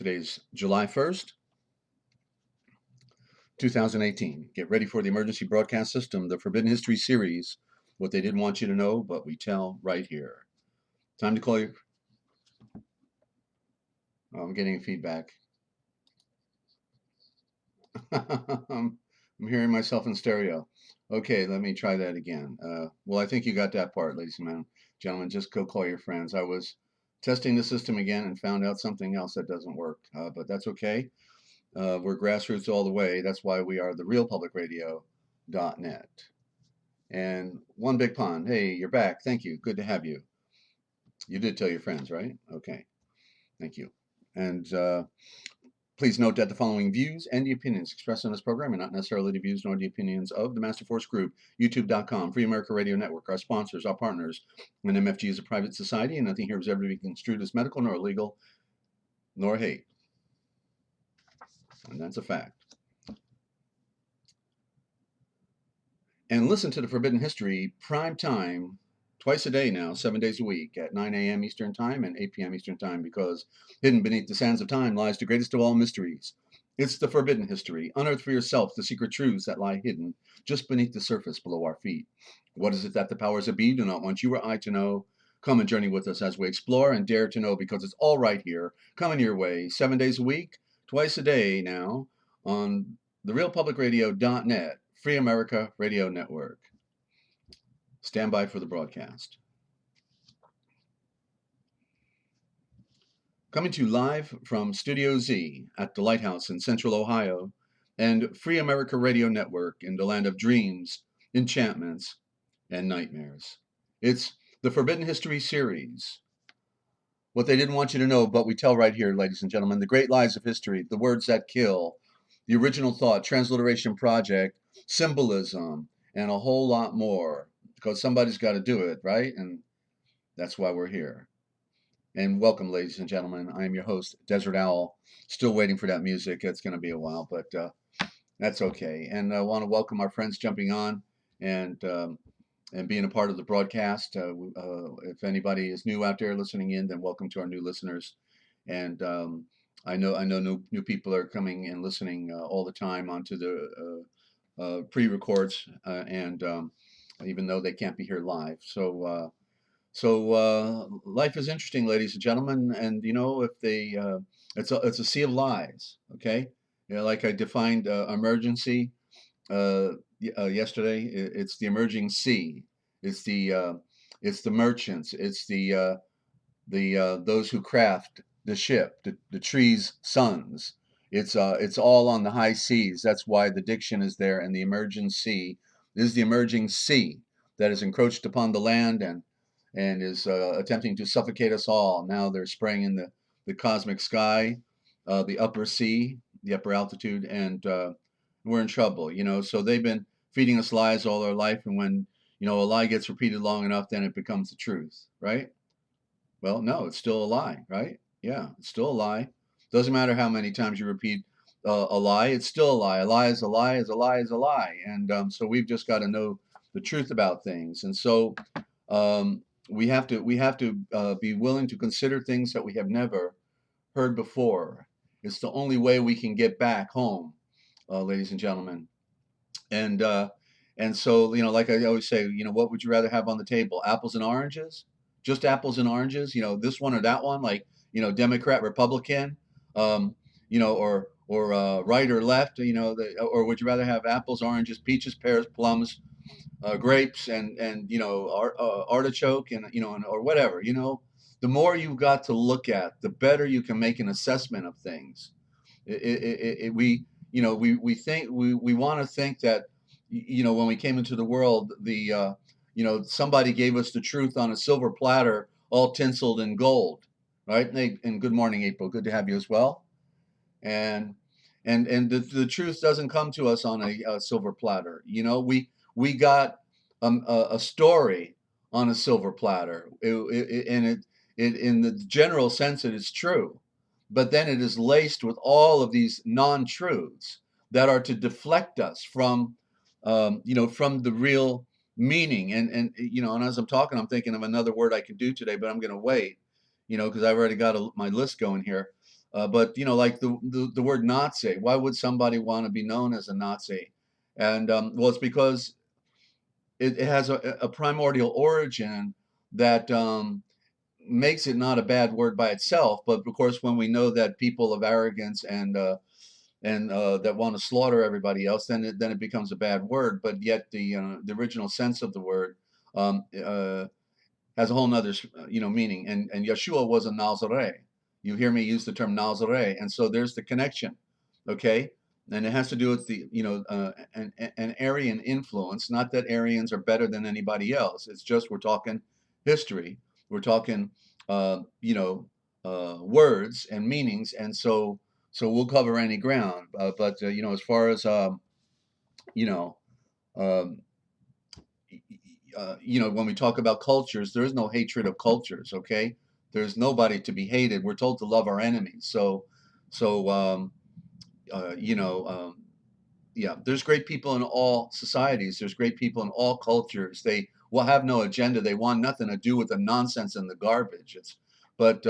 Today's July 1st, 2018. Get ready for the emergency broadcast system, the Forbidden History series. What they didn't want you to know, but we tell right here. Time to call you. Oh, I'm getting feedback. I'm hearing myself in stereo. Okay, let me try that again. Well, I think you got that part, ladies and gentlemen. Just go call your friends. I was testing the system again and found out something else that doesn't work, but that's okay. We're grassroots all the way. That's why we are the realpublicradio.net. And one big pond. Hey, you're back. Thank you. Good to have you. You did tell your friends, right? Okay. Thank you. And please note that the following views and the opinions expressed on this program are not necessarily the views nor the opinions of the Master Force Group, YouTube.com, Free America Radio Network, our sponsors, our partners. And MFG is a private society, and nothing here is ever to be construed as medical, nor illegal, nor hate. And that's a fact. And listen to the Forbidden History prime time twice a day now, 7 days a week at 9 a.m. Eastern Time and 8 p.m. Eastern Time, because hidden beneath the sands of time lies the greatest of all mysteries. It's the Forbidden History. Unearth for yourself the secret truths that lie hidden just beneath the surface below our feet. What is it that the powers that be do not want you or I to know? Come and journey with us as we explore and dare to know, because it's all right here, coming your way, 7 days a week, twice a day now, on therealpublicradio.net. Free America Radio Network. Stand by for the broadcast. Coming to you live from Studio Z at the Lighthouse in Central Ohio and Free America Radio Network in the land of dreams, enchantments, and nightmares. It's the Forbidden History series. What they didn't want you to know, but we tell right here, ladies and gentlemen, the great lies of history, the words that kill, the original thought, transliteration project, symbolism, and a whole lot more, because somebody's got to do it, right? And that's why we're here. And welcome, ladies and gentlemen. I am your host, Desert Owl. Still waiting for that music. It's going to be a while, but that's okay. And I want to welcome our friends jumping on and being a part of the broadcast. If anybody is new out there listening in, then welcome to our new listeners. And I know new people are coming and listening all the time onto the pre-records, and even though they can't be here live. So life is interesting, ladies and gentlemen, and you know, if they it's a sea of lies. Okay, like I defined emergency yesterday. It's the emerging sea. It's the merchants. It's the those who craft the ship, the trees' sons. It's all on the high seas. That's why the diction is there, and the emerging sea is the emerging sea that has encroached upon the land and is attempting to suffocate us all. Now they're spraying in the cosmic sky, the upper sea, the upper altitude, and we're in trouble. You know, so they've been feeding us lies all our life, and when a lie gets repeated long enough, then it becomes the truth, right? Well, no, it's still a lie, right? Yeah, it's still a lie. Doesn't matter how many times you repeat a lie, it's still a lie. A lie is a lie is a lie is a lie. And so we've just got to know the truth about things. And so we have to be willing to consider things that we have never heard before. It's the only way we can get back home, ladies and gentlemen. And so, like I always say, what would you rather have on the table? Apples and oranges? Just apples and oranges? This one or that one? Like, Democrat, Republican, or right or left? Or would you rather have apples, oranges, peaches, pears, plums, grapes, and artichoke, and or whatever? The more you've got to look at, the better you can make an assessment of things. We think we want to think that when we came into the world, somebody gave us the truth on a silver platter, all tinseled in gold, right? And good morning, April. Good to have you as well. And the truth doesn't come to us on a silver platter. We got a story on a silver platter, and it in the general sense it is true, but then it is laced with all of these non-truths that are to deflect us from from the real meaning. And as I'm talking, I'm thinking of another word I could do today, but I'm going to wait, because I've already got my list going here. But like the word Nazi, why would somebody want to be known as a Nazi? And well, it's because it has a primordial origin that makes it not a bad word by itself. But of course, when we know that people of arrogance and that want to slaughter everybody else, then it becomes a bad word. But yet the original sense of the word um, uh, has a whole nother meaning. And Yeshua was a Nazarene. You hear me use the term Nazarene, and so there's the connection, okay? And it has to do with the an Aryan influence. Not that Aryans are better than anybody else. It's just we're talking history. We're talking words and meanings, and so we'll cover any ground. But as far as you know. Um, when we talk about cultures, there is no hatred of cultures. Okay, there's nobody to be hated. We're told to love our enemies. So uh, you know, um, yeah, there's great people in all societies. There's great people in all cultures. They will have no agenda. They want nothing to do with the nonsense and the garbage. But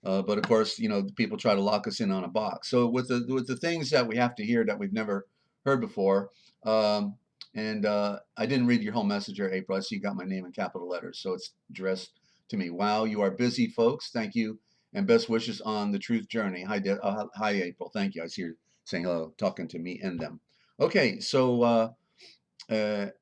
but of course, people try to lock us in on a box. So with the things that we have to hear that we've never heard before, um, and I didn't read your whole message here, April. I see you got my name in capital letters, so it's addressed to me. Wow, you are busy, folks. Thank you, and best wishes on the truth journey. Hi, April. Thank you. I see you saying hello, talking to me and them. Okay, uh, I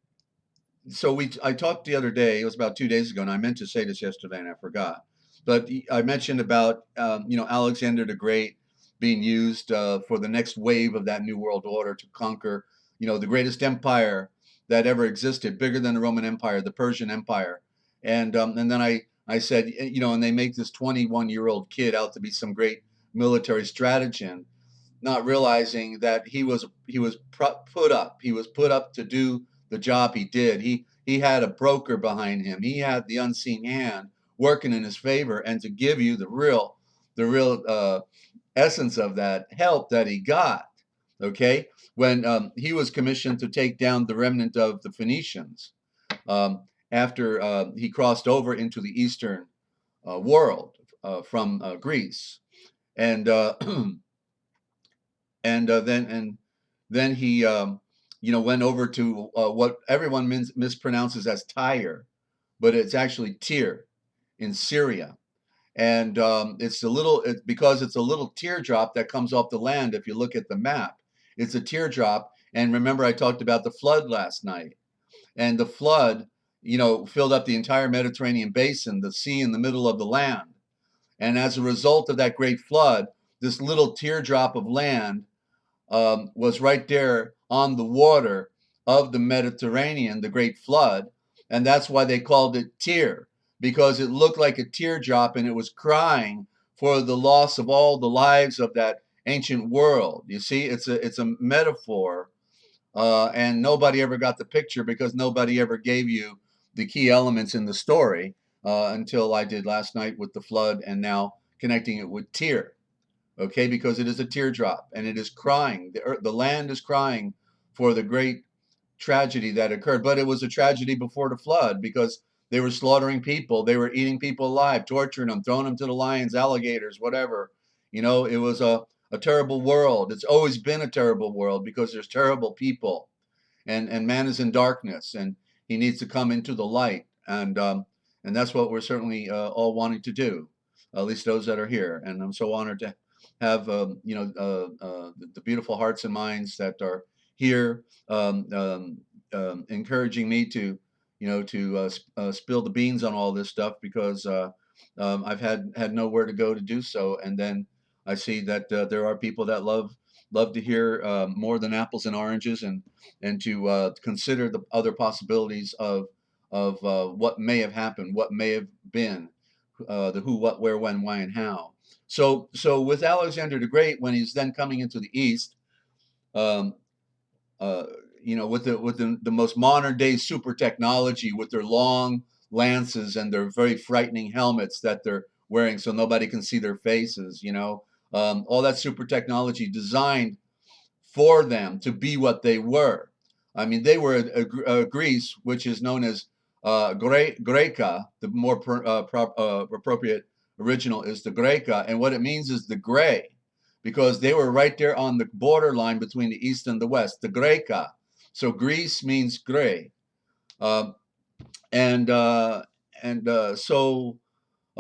talked the other day. It was about 2 days ago, and I meant to say this yesterday, and I forgot. But I mentioned about Alexander the Great being used for the next wave of that new world order to conquer, the greatest empire that ever existed, bigger than the Roman Empire, the Persian Empire. And then I said, and they make this 21-year-old kid out to be some great military strategist, not realizing that he was put up to do the job he did. He had a broker behind him. He had the unseen hand working in his favor, and to give you the real essence of that help that he got. Okay, when he was commissioned to take down the remnant of the Phoenicians um, after he crossed over into the Eastern world from Greece, and and then he went over to what everyone mispronounces as Tyre, but it's actually Tyre in Syria. And because it's a little teardrop that comes off the land. If you look at the map, it's a teardrop. And remember, I talked about the flood last night, and the flood filled up the entire Mediterranean basin, the sea in the middle of the land. And as a result of that great flood, this little teardrop of land was right there on the water of the Mediterranean, the Great Flood, and that's why they called it Tyre, because it looked like a teardrop and it was crying for the loss of all the lives of that ancient world. You see, it's a metaphor, and nobody ever got the picture because nobody ever gave you the key elements in the story until I did last night with the flood, and now connecting it with Tyre. Okay, because it is a teardrop and it is crying. The land is crying for the great tragedy that occurred. But it was a tragedy before the flood because they were slaughtering people. They were eating people alive, torturing them, throwing them to the lions, alligators, whatever. It was a terrible world. It's always been a terrible world because there's terrible people, and man is in darkness, and he needs to come into the light. And that's what we're certainly all wanting to do, at least those that are here. And I'm so honored to have the beautiful hearts and minds that are here, encouraging me to spill the beans on all this stuff, because I've had nowhere to go to do so. And then I see that there are people that love to hear more than apples and oranges, and to consider the other possibilities of what may have happened, what may have been, the who, what, where, when, why, and how. So with Alexander the Great, when he's then coming into the East, um, with the most modern day super technology, with their long lances and their very frightening helmets that they're wearing, so nobody can see their faces. All that super technology designed for them to be what they were. I mean, they were Greece, which is known as Greca, the more appropriate original is the Greca, and what it means is the gray, because they were right there on the borderline between the east and the west. The Greca. So Greece means gray, uh, and so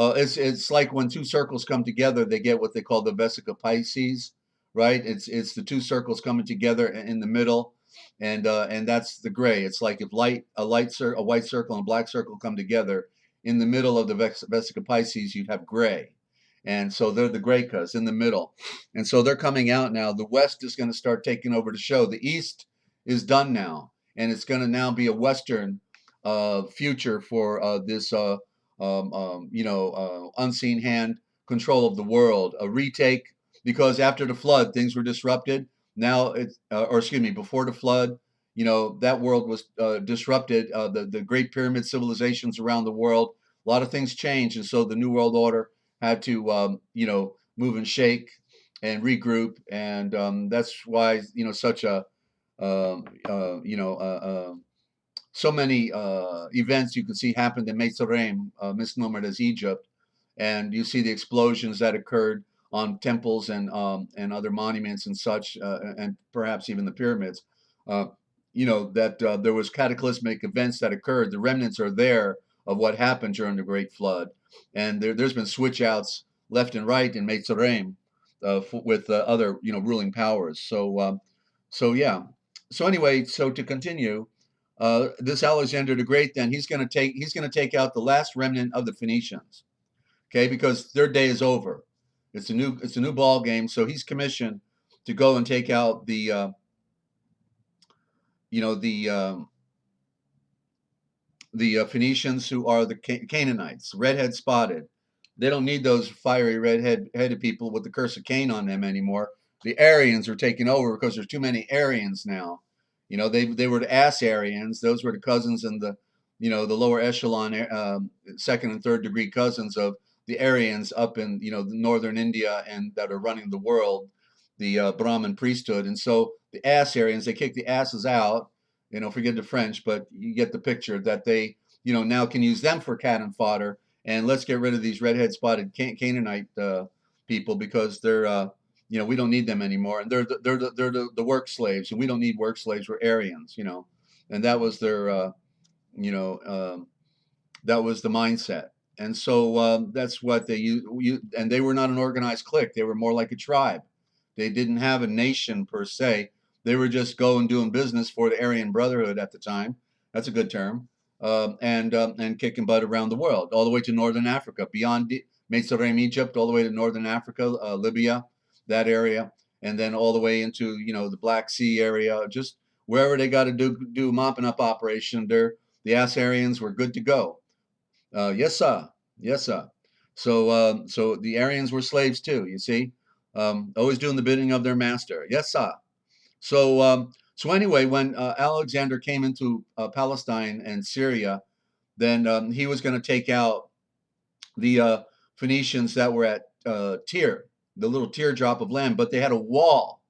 it's like when two circles come together, they get what they call the vesica Pisces, right? It's the two circles coming together in the middle, and that's the gray. It's like if a white circle and a black circle come together in the middle of the vesica Pisces, you'd have gray, and so they're the Grecas in the middle, and so they're coming out now. The West is going to start taking over the show. The East is done now, and it's going to now be a Western future for this. Unseen hand control of the world, a retake, because after the flood, things were disrupted. Now or excuse me, before the flood, that world was disrupted. The Great Pyramid civilizations around the world, a lot of things changed, and so the New World Order had to, move and shake and regroup, and that's why, such a, um, uh, you know, uh, uh, so many events you can see happened in Mitzrayim, misnomered as Egypt, and you see the explosions that occurred on temples and other monuments and such, and perhaps even the pyramids. Uh, that there was cataclysmic events that occurred. The remnants are there of what happened during the Great Flood, and there's been switch outs left and right in Mitzrayim with other ruling powers. So yeah. So anyway, so to continue, this Alexander the Great, then he's going to take out the last remnant of the Phoenicians, okay, because their day is over. It's a new ball game. So he's commissioned to go and take out the Phoenicians, who are the Canaanites, redhead spotted. They don't need those fiery redheaded people with the curse of Cain on them anymore. The Aryans are taking over because there's too many Aryans now. They were the ass Aryans. Those were the cousins and the lower echelon, second and third degree cousins of the Aryans up in the northern India and that are running the world, the Brahmin priesthood. And so the ass Aryans, they kick the asses out. Forget the French, but you get the picture that they now can use them for cannon fodder. And let's get rid of these redhead spotted Canaanite people, because they're we don't need them anymore, and they're the work slaves, and we don't need work slaves. We're Aryans, and that was their that was the mindset. And so that's what they use. And they were not an organized clique. They were more like a tribe. They didn't have a nation per se. They were just going doing business for the Aryan Brotherhood at the time. That's a good term. And kicking butt around the world, all the way to northern Africa, beyond Mitzrayim, Egypt, all the way to northern Africa, Libya, that area, and then all the way into the Black Sea area, just wherever they got to do mopping up operation. The Assyrians were good to go. Yes, sir. Yes, sir. So the Aryans were slaves too. You see, always doing the bidding of their master. Yes, sir. So anyway, when Alexander came into Palestine and Syria, then he was going to take out the Phoenicians that were at Tyre, the little teardrop of land, but they had a wall.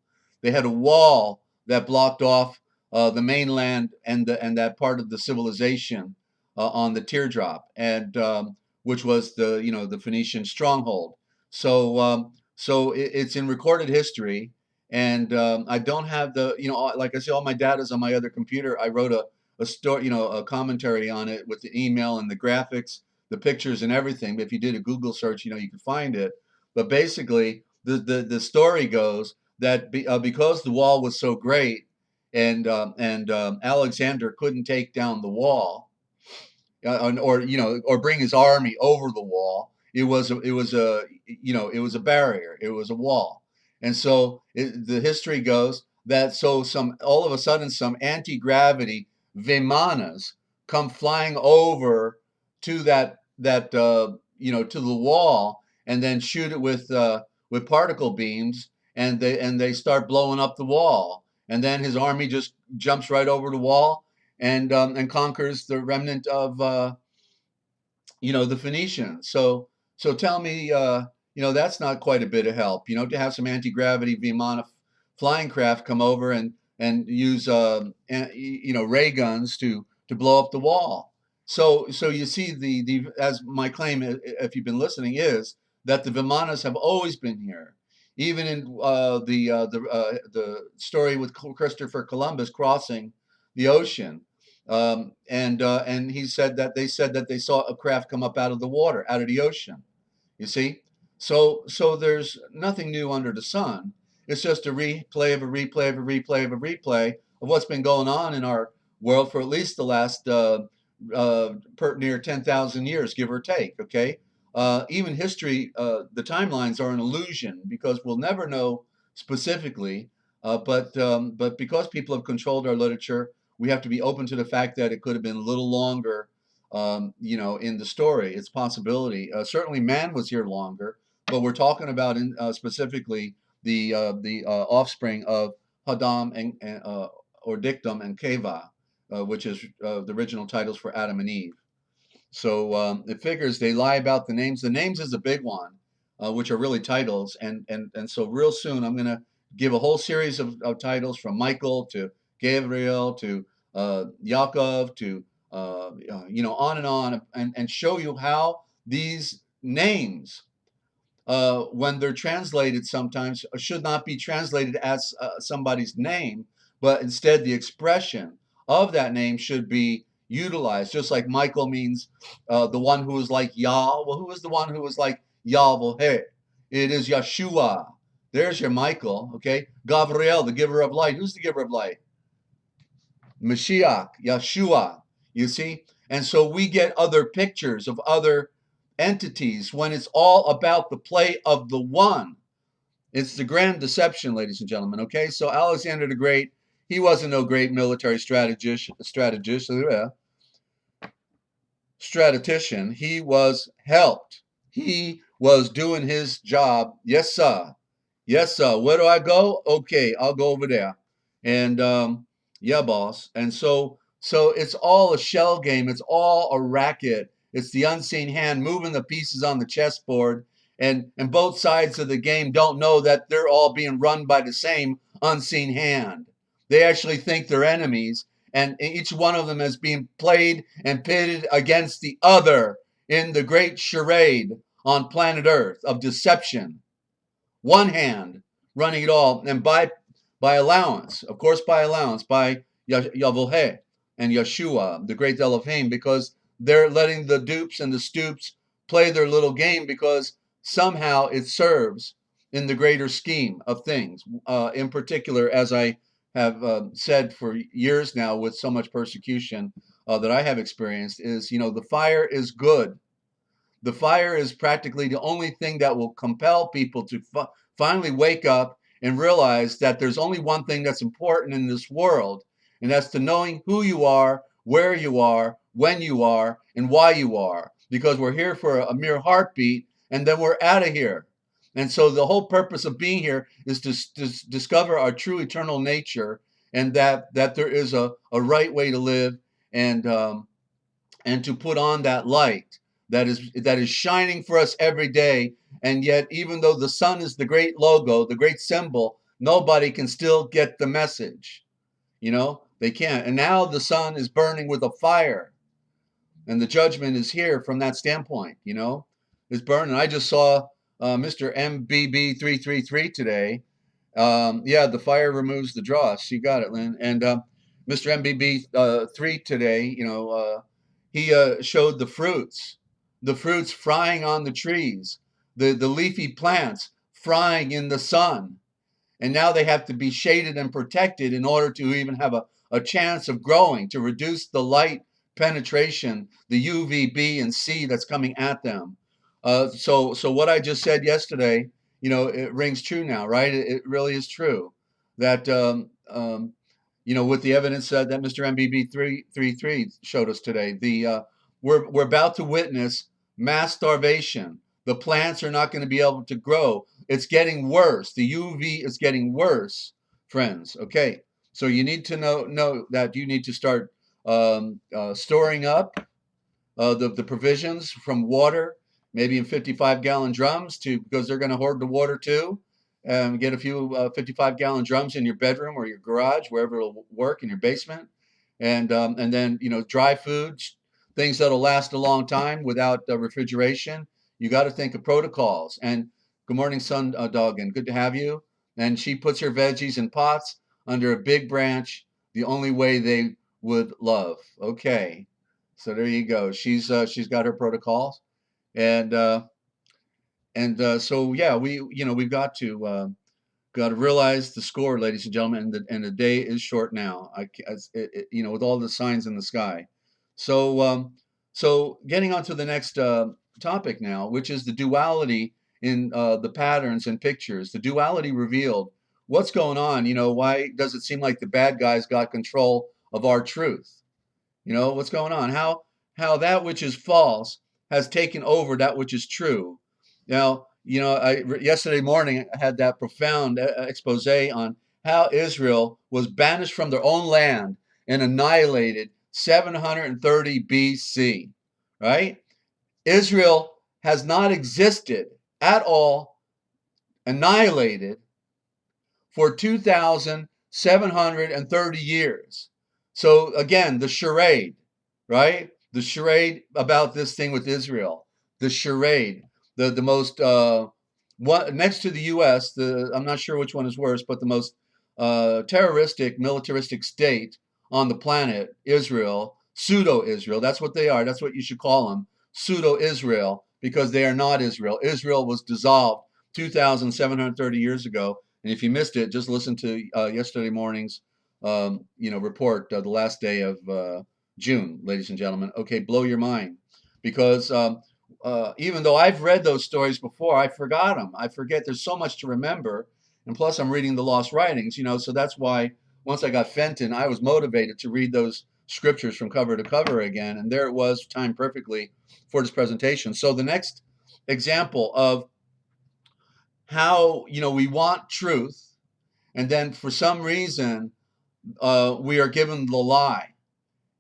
They had a wall that blocked off the mainland and that part of the civilization on the teardrop, and which was the Phoenician stronghold. So it's in recorded history, and I don't have like I say, all my data is on my other computer. I wrote a story, a commentary on it with the email and the graphics, the pictures and everything. But if you did a Google search, you can find it. But basically, the story goes that because the wall was so great, and Alexander couldn't take down the wall, or bring his army over the wall. It was a barrier. It was a wall, and so the history goes that all of a sudden some anti-gravity vimanas come flying over to to the wall, and then shoot it with particle beams, and they start blowing up the wall, and then his army just jumps right over the wall and conquers the remnant of the Phoenicians. So tell me, that's not quite a bit of help, to have some anti-gravity Vimana flying craft come over and use ray guns to blow up the wall. So you see the as my claim, if you've been listening, is that the Vimanas have always been here, even in the story with Christopher Columbus crossing the ocean, and he said that they saw a craft come up out of the water, out of the ocean. You see, so there's nothing new under the sun. It's just a replay of a replay of a replay of a replay of what's been going on in our world for at least the last near 10,000 years, give or take. Okay, even history, the timelines are an illusion because we'll never know specifically. But because people have controlled our literature, we have to be open to the fact that it could have been a little longer. In the story, it's a possibility. Certainly, man was here longer, but we're talking about specifically the offspring of Hadam and or Dictum and Keva, which is the original titles for Adam and Eve. So it figures they lie about the names. The names is a big one, which are really titles. And so real soon I'm going to give a whole series of titles from Michael to Gabriel to Yaakov to, on, and show you how these names, when they're translated sometimes, should not be translated as somebody's name, but instead the expression of that name should be utilized. Just like Michael means the one who is like Yah. Well, who is the one who is like Yahweh? It is Yeshua. There's your Michael, okay? Gabriel, the giver of light. Who's the giver of light? Mashiach, Yeshua, you see? And so we get other pictures of other entities when it's all about the play of the one. It's the grand deception, ladies and gentlemen, okay? So Alexander the Great, he wasn't no great military strategician. He was helped. He was doing his job. Yes, sir. Yes, sir. Where do I go? Okay, I'll go over there. And yeah, boss. And so it's all a shell game. It's all a racket. It's the unseen hand moving the pieces on the chessboard. And both sides of the game don't know that they're all being run by the same unseen hand. They actually think they're enemies, and each one of them is being played and pitted against the other in the great charade on planet Earth of deception. One hand running it all, and by allowance, of course, by allowance, by Yahweh and Yeshua, the great Elohim, because they're letting the dupes and the stoops play their little game because somehow it serves in the greater scheme of things. In particular, as I have said for years now with so much persecution that I have experienced, is, the fire is good. The fire is practically the only thing that will compel people to finally wake up and realize that there's only one thing that's important in this world, and that's to knowing who you are, where you are, when you are, and why you are. Because we're here for a mere heartbeat, and then we're out of here. And so the whole purpose of being here is to discover our true eternal nature, and that there is a right way to live, and to put on that light that is shining for us every day. And yet, even though the sun is the great logo, the great symbol, nobody can still get the message. They can't. And now the sun is burning with a fire, and the judgment is here from that standpoint. It's burning. I just saw Mr. MBB 333 today. Yeah, the fire removes the dross. You got it, Lynn. And Mr. MBB 3 today, he showed the fruits frying on the trees, the leafy plants frying in the sun. And now they have to be shaded and protected in order to even have a chance of growing, to reduce the light penetration, the UVB and C that's coming at them. So what I just said yesterday, it rings true now, right? It really is true that, with the evidence that Mr. MBB 333 showed us today, we're about to witness mass starvation. The plants are not going to be able to grow. It's getting worse. The UV is getting worse, friends. Okay, so you need to know that you need to start storing up the provisions from water, maybe in 55-gallon drums, because they're going to hoard the water too. Get a few 55-gallon drums in your bedroom or your garage, wherever it'll work, in your basement, and then dry food things that'll last a long time without refrigeration, you got to think of protocols. And good morning, Sun Dog, and good to have you. And she puts her veggies in pots under a big branch, the only way they would love. Okay, so there you go. She's got her protocols, and so yeah, we've got to realize the score, ladies and gentlemen, and the day is short now. With all the signs in the sky. So, so getting on to the next topic now, which is the duality in the patterns and pictures. The duality revealed. What's going on? Why does it seem like the bad guys got control of our truth? What's going on? How that which is false has taken over that which is true. Now, yesterday morning I had that profound expose on how Israel was banished from their own land and annihilated 730 BC, right? Israel has not existed at all, annihilated for 2,730 years. So again, the charade, right? The charade about this thing with Israel, the charade, the most what next to the U.S. I'm not sure which one is worse, but the most terroristic, militaristic state on the planet, Israel, pseudo-Israel. That's what they are. That's what you should call them, pseudo-Israel, because they are not Israel. Israel was dissolved 2,730 years ago. And if you missed it, just listen to yesterday morning's report, the last day of June, ladies and gentlemen. Okay, blow your mind, because even though I've read those stories before, I forgot them. I forget. There's so much to remember, and plus I'm reading the lost writings. So that's why once I got Fenton, I was motivated to read those scriptures from cover to cover again, and there it was, timed perfectly for this presentation. So the next example of how we want truth, and then for some reason we are given the lie.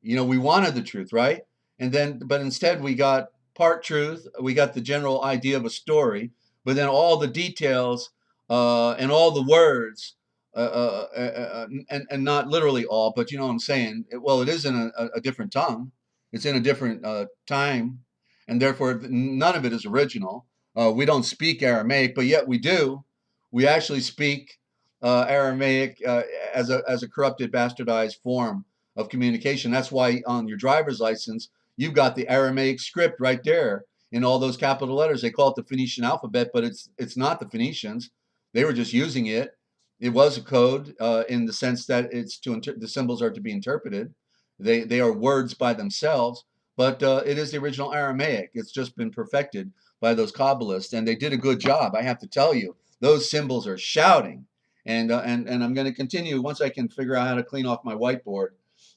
We wanted the truth, right? But instead we got part truth. We got the general idea of a story, but then all the details and all the words, and not literally all, but you know what I'm saying. Well, it is in a different tongue. It's in a different time, and therefore none of it is original. We don't speak Aramaic, but yet we do. We actually speak Aramaic as a corrupted, bastardized form of communication. That's why on your driver's license, you've got the Aramaic script right there in all those capital letters. They call it the Phoenician alphabet, but it's not the Phoenicians. They were just using it. It was a code in the sense that the symbols are to be interpreted. They are words by themselves, but it is the original Aramaic. It's just been perfected by those Kabbalists, and they did a good job. I have to tell you, those symbols are shouting. And I'm going to continue once I can figure out how to clean off my whiteboard.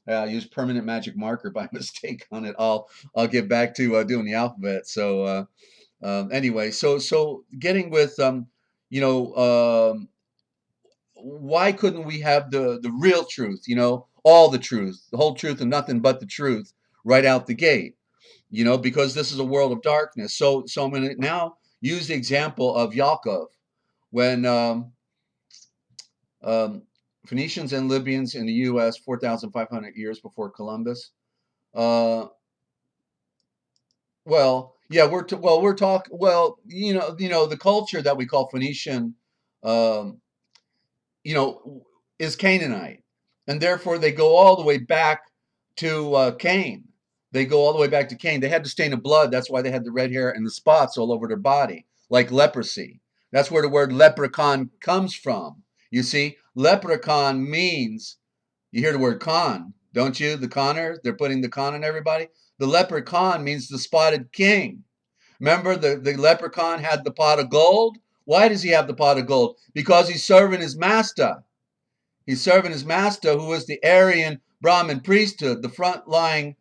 Use permanent magic marker by mistake on it. I'll get back to doing the alphabet. So anyway, so getting with why couldn't we have the real truth? All the truth, the whole truth, and nothing but the truth right out the gate. Because this is a world of darkness. So I'm going to now use the example of Yaakov when. Phoenicians and Libyans in the U.S. 4,500 years before Columbus. Well, yeah, we're talking. Well, the culture that we call Phoenician, is Canaanite, and therefore they go all the way back to Cain. They go all the way back to Cain. They had the stain of blood. That's why they had the red hair and the spots all over their body, like leprosy. That's where the word leprechaun comes from. You see, leprechaun means, you hear the word con, don't you? The conner, they're putting the con on everybody. The leprechaun means the spotted king. Remember, the leprechaun had the pot of gold. Why does he have the pot of gold? Because he's serving his master. He's serving his master, who is the Aryan Brahmin priesthood, the frontline,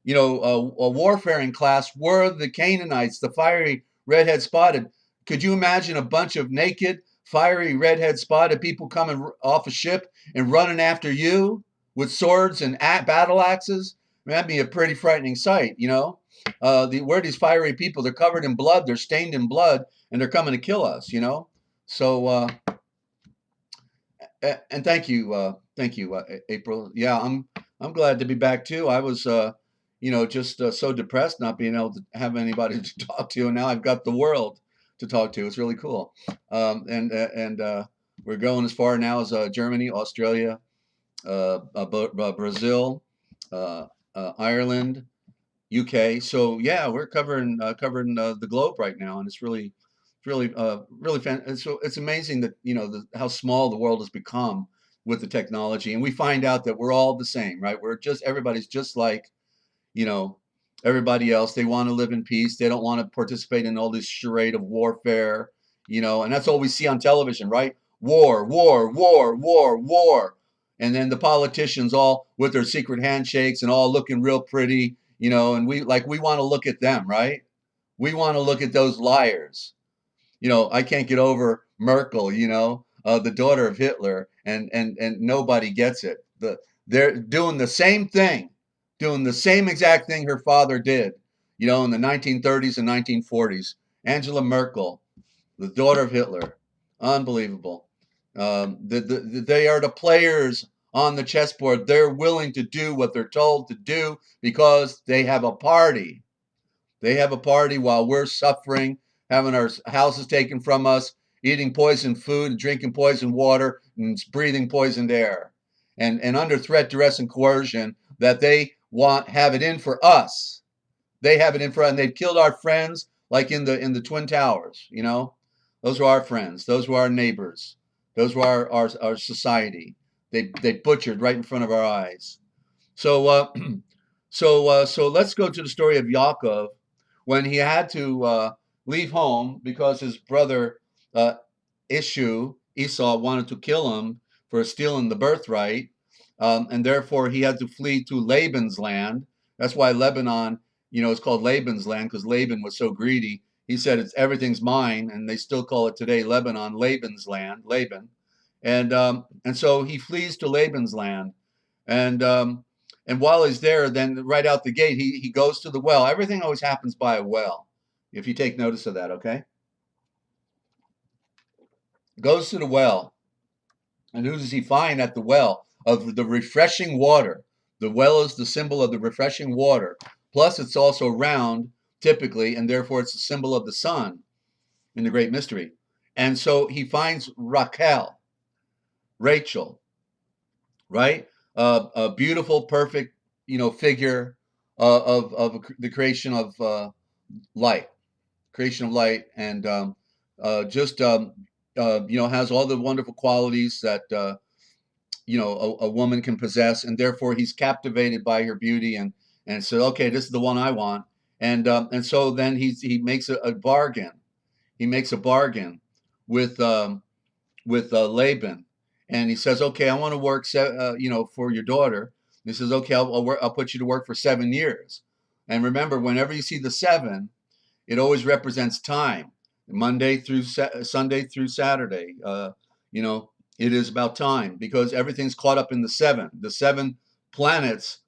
warfaring class were the Canaanites, the fiery redhead spotted. Could you imagine a bunch of naked, fiery redhead spotted people coming off a ship and running after you with swords and battle axes? That'd be a pretty frightening sight, Where these fiery people, they're covered in blood, they're stained in blood, and they're coming to kill us, So, And thank you, April. Yeah, I'm glad to be back too. I was, just so depressed not being able to have anybody to talk to, and now I've got the world to talk to. It's really cool. And we're going as far now as Germany, Australia, Brazil, uh, Ireland, UK. So yeah, we're covering the globe right now, and it's really fan. And so it's amazing that how small the world has become with the technology, and we find out that we're all the same, right? Everybody's just like you know everybody else. They want to live in peace. They don't want to participate in all this charade of warfare, and that's all we see on television, right? War, war, war, war, war. And then the politicians all with their secret handshakes and all looking real pretty, and we want to look at them, right? We want to look at those liars. I can't get over Merkel, the daughter of Hitler, and nobody gets it. They're doing the same thing, doing the same exact thing her father did, in the 1930s and 1940s. Angela Merkel, the daughter of Hitler, unbelievable. They are the players on the chessboard. They're willing to do what they're told to do because they have a party. They have a party while we're suffering, having our houses taken from us, eating poisoned food, drinking poisoned water, and breathing poisoned air. And under threat, duress, and coercion, that they have it in for us. They have it in for us, and they've killed our friends like in the Twin Towers, Those were our friends. Those were our neighbors. Those were our society. They butchered right in front of our eyes. So so let's go to the story of Yaakov when he had to leave home because his brother uh, Esau wanted to kill him for stealing the birthright, and therefore he had to flee to Laban's land. That's why Lebanon, is called Laban's land, because Laban was so greedy. He said everything's mine, and they still call it today Lebanon, Laban's land, Laban, and so he flees to Laban's land, and and while he's there, then right out the gate, he goes to the well. Everything always happens by a well, if you take notice of that, okay? Goes to the well, and who does he find at the well? Of the refreshing water. The well is the symbol of the refreshing water. Plus, it's also round, typically, and therefore it's a symbol of the sun in the great mystery. And so he finds Rachel, right? A beautiful, perfect, figure of the light, creation of light, and just has all the wonderful qualities that a woman can possess, and therefore he's captivated by her beauty, and said, okay, this is the one I want, and so then he makes a bargain. He makes a bargain with Laban, and he says, okay, I want to work, for your daughter. And he says, okay, I'll put you to work for 7 years. And remember, whenever you see the 7, it always represents time. Monday through Sunday through Saturday. It is about time because everything's caught up in the 7. The 7 planets,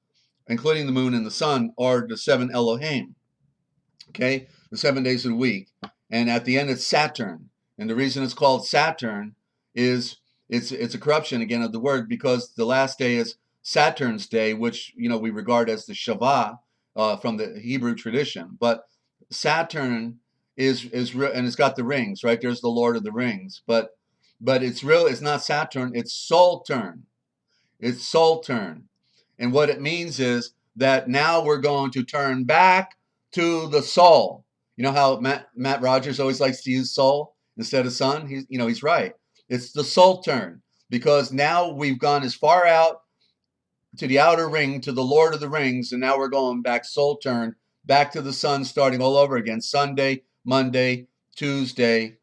including the moon and the sun, are the 7 Elohim. Okay, the 7 days of the week, and at the end it's Saturn. And the reason it's called Saturn is it's a corruption again of the word, because the last day is Saturn's day, which we regard as the Shavah from the Hebrew tradition. But Saturn is real, and it's got the rings, right? There's the Lord of the Rings, but it's real. It's not Saturn. It's Solturn. It's Solturn, and what it means is that now we're going to turn back to the soul. You know how Matt Rogers always likes to use soul instead of sun? He's right. It's the soul turn, because now we've gone as far out to the outer ring, to the Lord of the Rings, and now we're going back soul turn, back to the sun, starting all over again. Sunday, Monday, Tuesday,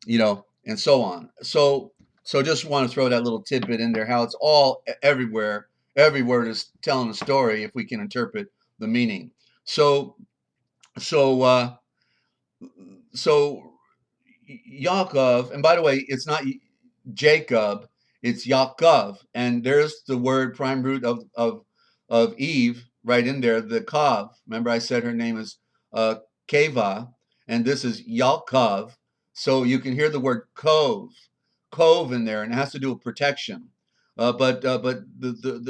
and so on. So just want to throw that little tidbit in there, how it's all everywhere. Every word is telling a story if we can interpret the meaning. So Yaakov, and by the way, it's not Jacob, it's Yaakov, and there's the word prime root of Eve right in there, the Kav. Remember I said her name is Keva, and this is Yaakov. So you can hear the word Kov. cove in there, and it has to do with protection. But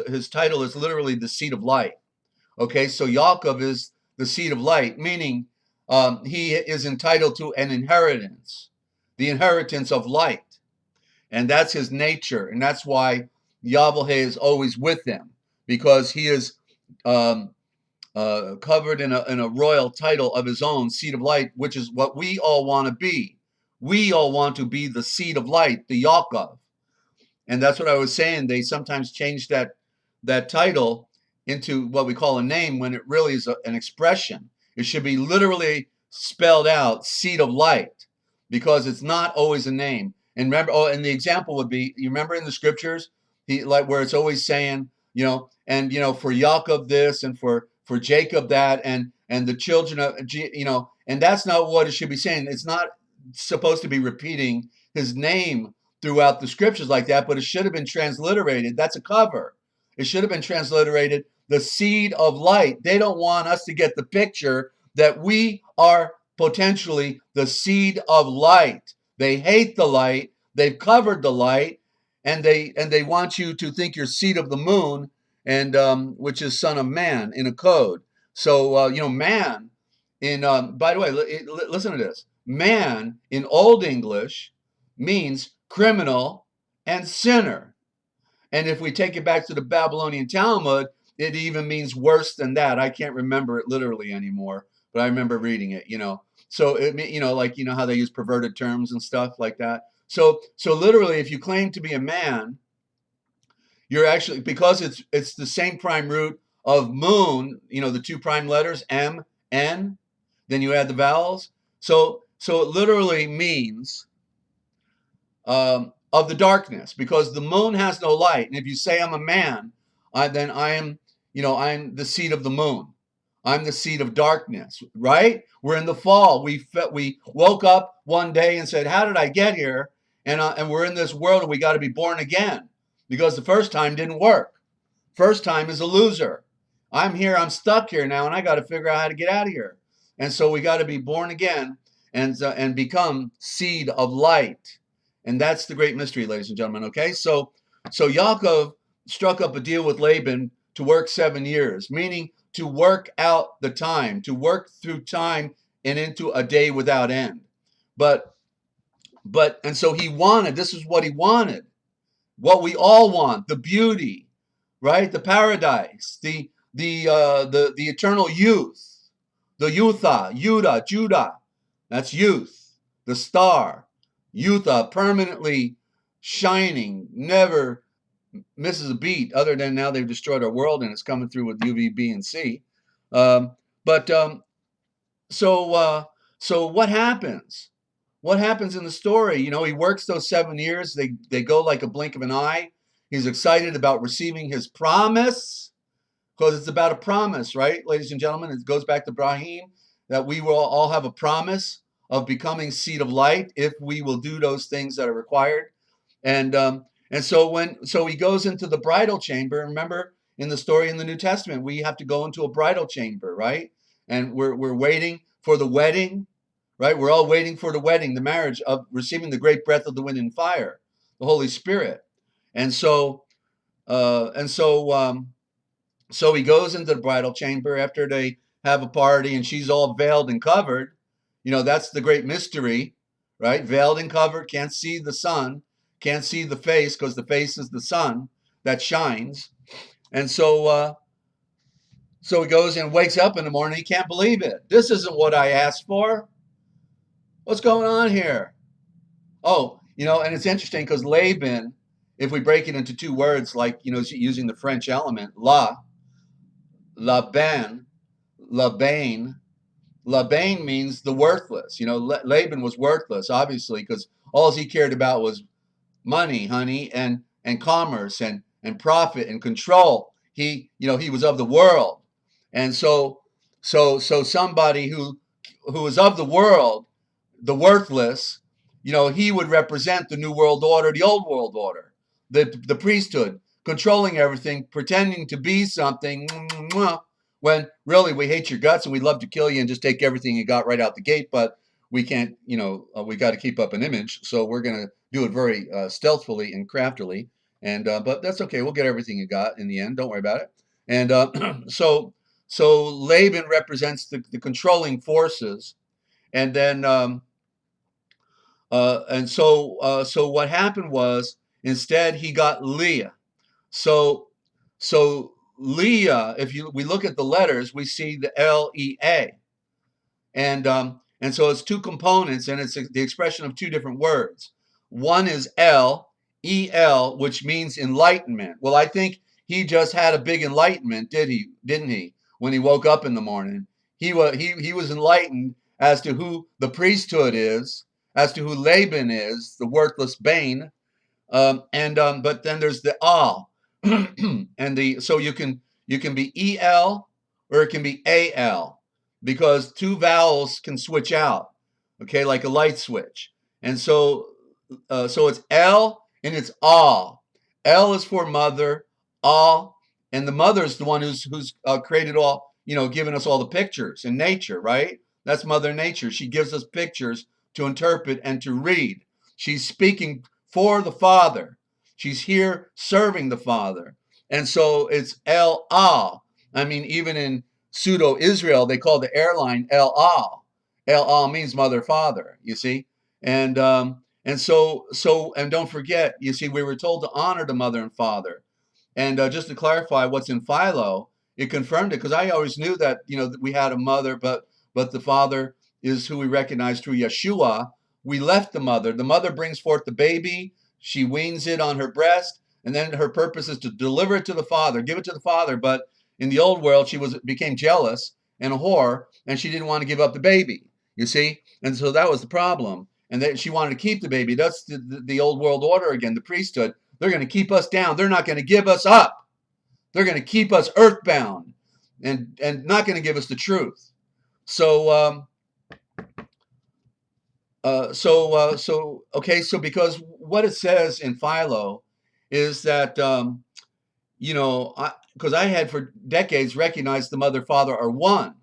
his title is literally the seed of light. Okay, so Yaakov is the seed of light, meaning he is entitled to an inheritance, the inheritance of light. And that's his nature. And that's why Yahweh is always with him, because he is covered in a royal title of his own, seed of light, which is what we all want to be. We all want to be the seed of light, the Yaakov. And that's what I was saying. They sometimes change that title into what we call a name when it really is an expression. It should be literally spelled out, seed of light, because it's not always a name. And remember, and the example would be, you remember in the scriptures, where it's always saying, for Yaakov this, and for Jacob that, and the children of, and that's not what it should be saying. It's not supposed to be repeating his name throughout the scriptures like that, but it should have been transliterated. That's a cover. It should have been transliterated, the seed of light. They don't want us to get the picture that we are potentially the seed of light. They hate the light. They've covered the light, and they want you to think you're seed of the moon, and which is son of man in a code. So man in by the way, listen to this. Man in Old English means criminal and sinner. And if we take it back to the Babylonian Talmud, it even means worse than that. I can't remember it literally anymore, but I remember reading it, So it, how they use perverted terms and stuff like that. So literally, if you claim to be a man, you're actually, because it's the same prime root of moon, the two prime letters, M, N, then you add the vowels. So it literally means of the darkness, because the moon has no light. And if you say I'm a man, then I am, I'm the seed of the moon. I'm the seed of darkness, right? We're in the fall. We woke up one day and said, how did I get here? And we're in this world, and we got to be born again, because the first time didn't work. First time is a loser. I'm here. I'm stuck here now, and I got to figure out how to get out of here. And so we got to be born again and become seed of light. And that's the great mystery, ladies and gentlemen. Okay, so Yaakov struck up a deal with Laban to work 7 years, meaning to work out the time, to work through time and into a day without end. And so he wanted, this is what he wanted, what we all want, the beauty, right? The paradise, the eternal youth, the Yudah, Judah, that's youth, the star, Yutha, permanently shining, never misses a beat, other than now they've destroyed our world and it's coming through with UV, B, and C. So what happens? What happens in the story? He works those 7 years. They go like a blink of an eye. He's excited about receiving his promise, because it's about a promise, right, ladies and gentlemen? It goes back to Ibrahim, that we will all have a promise of becoming seed of light if we will do those things that are required. And so he goes into the bridal chamber. Remember, in the story in the New Testament, we have to go into a bridal chamber, right? And we're waiting for the wedding, right? We're all waiting for the wedding, the marriage of receiving the great breath of the wind and fire, the Holy Spirit. So he goes into the bridal chamber after they have a party, and she's all veiled and covered. That's the great mystery, right? Veiled and covered, can't see the sun, can't see the face, because the face is the sun that shines. And so he goes and wakes up in the morning. He can't believe it. This isn't what I asked for. What's going on here? Oh, and it's interesting, because Laban, if we break it into two words, like, using the French element, Laban, Laban means the worthless. Laban was worthless, obviously, because all he cared about was money, honey, and commerce and profit and control. He was of the world. And so somebody who is of the world, the worthless, he would represent the New World Order, the Old World Order, the priesthood, controlling everything, pretending to be something, when really we hate your guts and we'd love to kill you and just take everything you got right out the gate. But we can't, we got to keep up an image, so we're going to do it very stealthily and craftily. And but that's okay. We'll get everything you got in the end. Don't worry about it. And so Laban represents the controlling forces, and then so what happened was instead he got Leah. So Leah, if we look at the letters, we see the L-E-A. And so it's two components, and it's the expression of two different words. One is L-E-L, which means enlightenment. Well, I think he just had a big enlightenment, didn't he? When he woke up in the morning, he was enlightened as to who the priesthood is, as to who Laban is, the worthless Bane. But then there's the Al, so you can be EL or it can be AL, because two vowels can switch out, okay, like a light switch. And so it's L and it's Al. L is for mother, Al, and the mother is the one who's created all, given us all the pictures in nature, right? That's Mother Nature. She gives us pictures to interpret and to read. She's speaking for the Father. She's here serving the Father. And so it's El Al. I mean, even in pseudo-Israel, they call the airline El Al. El Al means mother, father, you see? And so don't forget, you see, we were told to honor the mother and father. And just to clarify what's in Philo, it confirmed it, because I always knew that, that we had a mother, but the father is who we recognize through Yeshua. We left the mother. The mother brings forth the baby. She weans it on her breast, and then her purpose is to deliver it to the father, give it to the father. But in the old world, she became jealous and a whore, and she didn't want to give up the baby, you see? And so that was the problem. And then she wanted to keep the baby. That's the old world order again, the priesthood. They're going to keep us down. They're not going to give us up. They're going to keep us earthbound and not going to give us the truth. So because what it says in Philo is that, because I had for decades recognized the mother, father are one.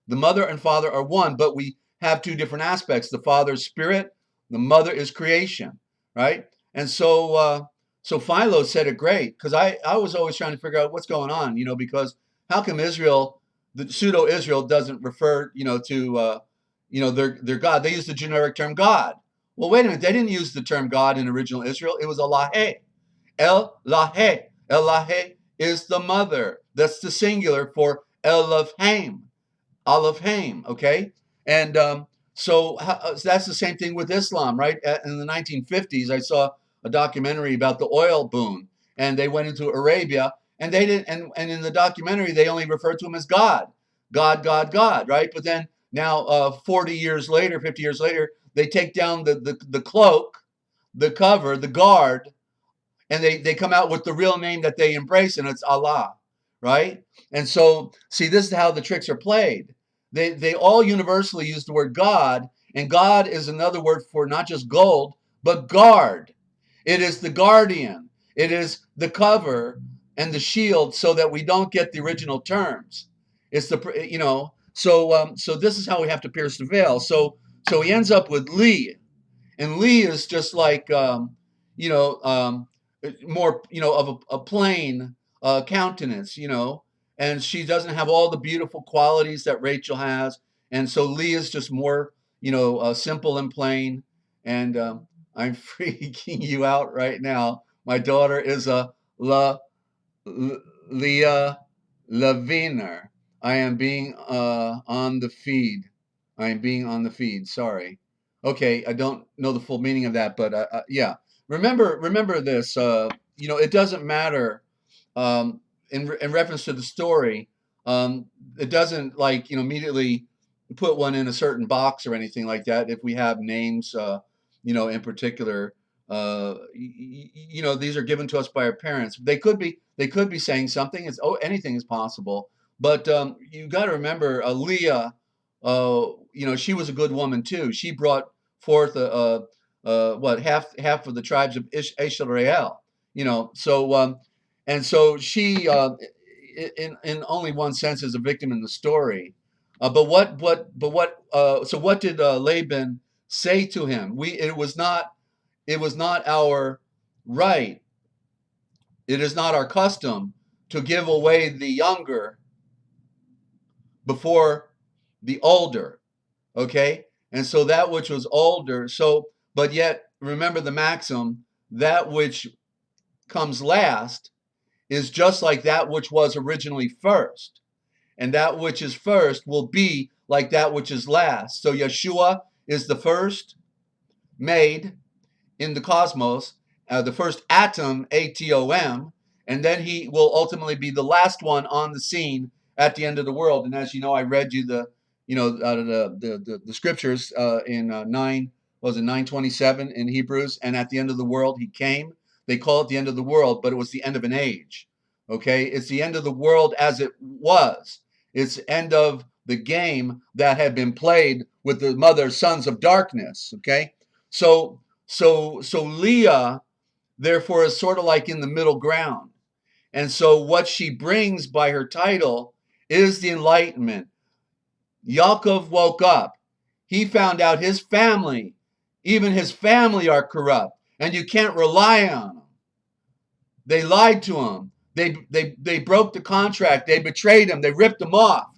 The mother and father are one, but we have two different aspects. The father is spirit, the mother is creation, right? And so Philo said it great, because I was always trying to figure out what's going on, because how come Israel, the pseudo-Israel, doesn't refer, to their God? They use the generic term God. Well, wait a minute. They didn't use the term God in original Israel. It was Eloheh. Eloheh. Eloheh is the mother. That's the singular for Elohim. Elohim, okay? And so that's the same thing with Islam, right? In the 1950s, I saw a documentary about the oil boom, and they went into Arabia, and they didn't, and in the documentary, they only referred to him as God, God, God, God, right? But then now, 40 years later, 50 years later, they take down the cloak, the cover, the guard, and they come out with the real name that they embrace, and it's Allah, right? And so, see, this is how the tricks are played. They all universally use the word God, and God is another word for not just gold, but guard. It is the guardian. It is the cover and the shield, so that we don't get the original terms. It's so this is how we have to pierce the veil. So he ends up with Lee, and Lee is just like more of a plain countenance, and she doesn't have all the beautiful qualities that Rachel has, and so Lee is just more simple and plain. And I'm freaking you out right now. My daughter is a Leah Leviner. I am being on the feed. I am being on the feed. Sorry. Okay, I don't know the full meaning of that, but yeah. Remember this. It doesn't matter. In reference to the story, it doesn't immediately put one in a certain box or anything like that. If we have names, in particular, these are given to us by our parents. They could be saying something. Anything is possible. But you got to remember, Leah, she was a good woman too. She brought forth half of the tribes of Israel. And so she, in only one sense, is a victim in the story. So what did Laban say to him? It was not our right. It is not our custom to give away the younger before the older. Okay? And so that which was older, but yet remember the maxim, that which comes last is just like that which was originally first. And that which is first will be like that which is last. So Yeshua is the first made in the cosmos, the first atom, atom, and then he will ultimately be the last one on the scene at the end of the world. And as you know, I read you out of the scriptures in 927 in Hebrews, and at the end of the world he came. They call it the end of the world, but it was the end of an age. Okay, it's the end of the world as it was. It's the end of the game that had been played with the mother sons of darkness. Okay, so Leah, therefore, is sort of like in the middle ground. And so what she brings by her title is the enlightenment. Yaakov woke up. He found out his family, even his family, are corrupt, and you can't rely on them. They lied to him. They broke the contract. They betrayed him. They ripped him off.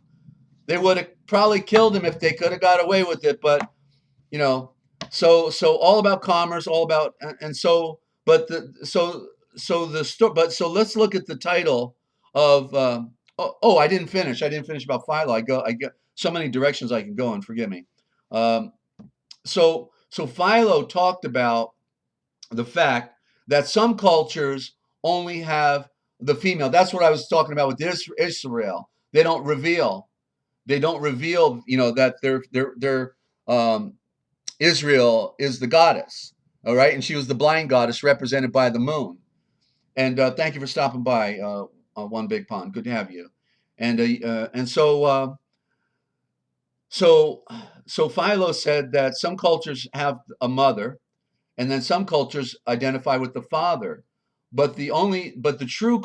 They would have probably killed him if they could have got away with it, but so all about commerce, all about, and so, but so let's look at the title of, I didn't finish about Philo. I get so many directions I can go in, forgive me. So Philo talked about the fact that some cultures only have the female. That's what I was talking about with Israel. They don't reveal, that they're Israel is the goddess, all right? And she was the blind goddess represented by the moon. And thank you for stopping by, One Big Pond. Good to have you. And so Philo said that some cultures have a mother, and then some cultures identify with the father. But the true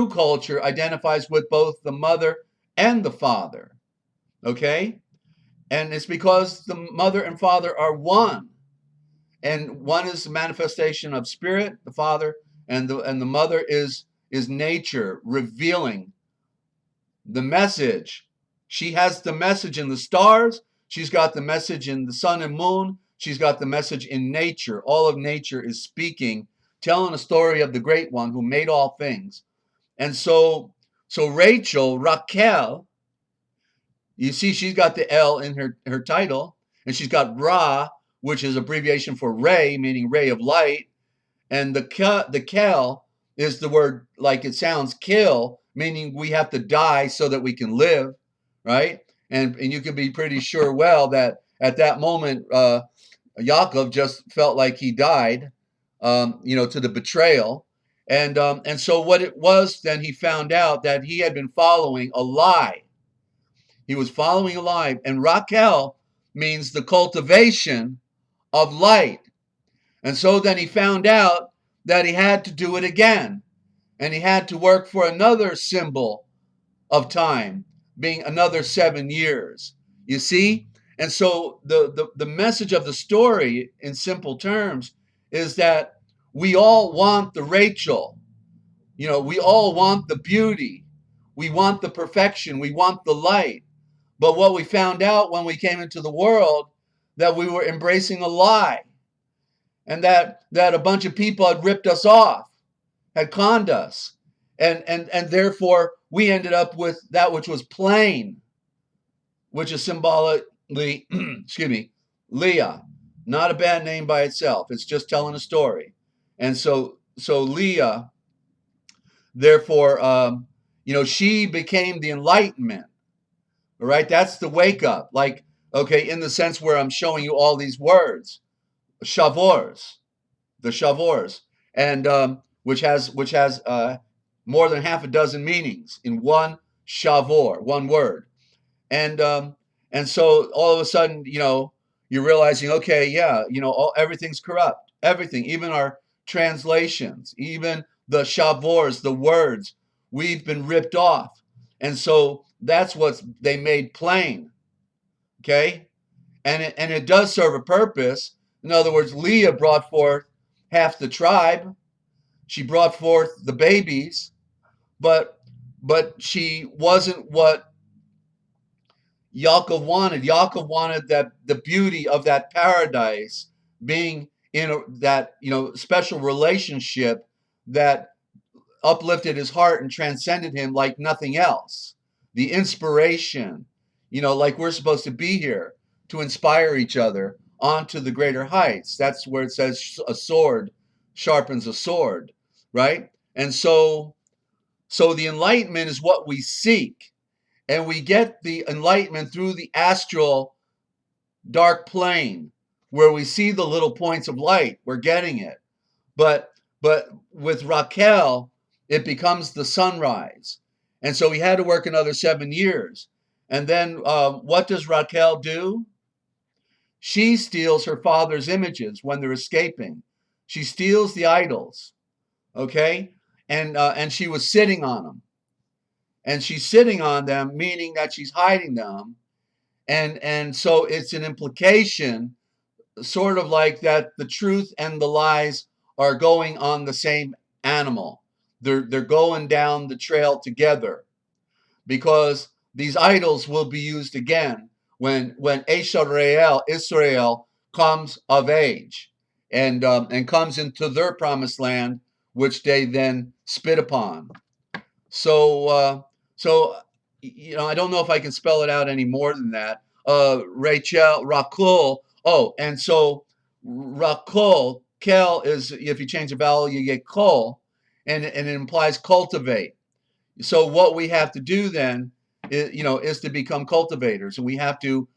culture identifies with both the mother and the father. Okay? And it's because the mother and father are one. And one is the manifestation of spirit, the father, and the mother is nature revealing the message. She has the message in the stars. She's got the message in the sun and moon. She's got the message in nature. All of nature is speaking, telling a story of the great one who made all things. And so Raquel, you see, she's got the L in her title, and she's got Ra, which is abbreviation for ray, meaning ray of light. And the Kel is the word, like it sounds, kill, meaning we have to die so that we can live, right? And you can be pretty sure, well, that at that moment, Yaakov just felt like he died, to the betrayal. And so what it was, then he found out that he had been following a lie. He was following a lie. And Raquel means the cultivation of light. And so then he found out that he had to do it again. And he had to work for another symbol of time, being another 7 years. You see? And so the message of the story, in simple terms, is that we all want the Rachel. We all want the beauty. We want the perfection. We want the light. But what we found out when we came into the world, that we were embracing a lie, and that a bunch of people had ripped us off, had conned us, and therefore we ended up with that which was plain, which is symbolically, excuse me, Leah. Not a bad name by itself. It's just telling a story. And so Leah, therefore, she became the enlightenment. All right, that's the wake up. Like, okay, in the sense where I'm showing you all these words, shavors, the shavors, and which has more than half a dozen meanings in one shavor, one word, and so all of a sudden, you're realizing, okay, yeah, everything's corrupt, everything, even our translations, even the shavors, the words, we've been ripped off. And so that's what they made plain. Okay. And it does serve a purpose. In other words, Leah brought forth half the tribe. She brought forth the babies, but she wasn't what Yaakov wanted. Yaakov wanted that the beauty of that paradise, being in that special relationship that uplifted his heart and transcended him like nothing else. The inspiration, like we're supposed to be here to inspire each other onto the greater heights. That's where it says a sword sharpens a sword, right? And so the enlightenment is what we seek. And we get the enlightenment through the astral dark plane where we see the little points of light. We're getting it. But with Raquel, it becomes the sunrise. And so he had to work another 7 years. And then what does Raquel do? She steals her father's images when they're escaping. She steals the idols, okay? And she was sitting on them. And she's sitting on them, meaning that she's hiding them. And so it's an implication, sort of like that the truth and the lies are going on the same animal. They're going down the trail together, because these idols will be used again when Israel comes of age and comes into their promised land, which they then spit upon. So I don't know if I can spell it out any more than that. Raquel. Oh, and so Raquel, kel is, if you change the vowel, you get kol, and it implies cultivate. So what we have to do then is to become cultivators, and we have to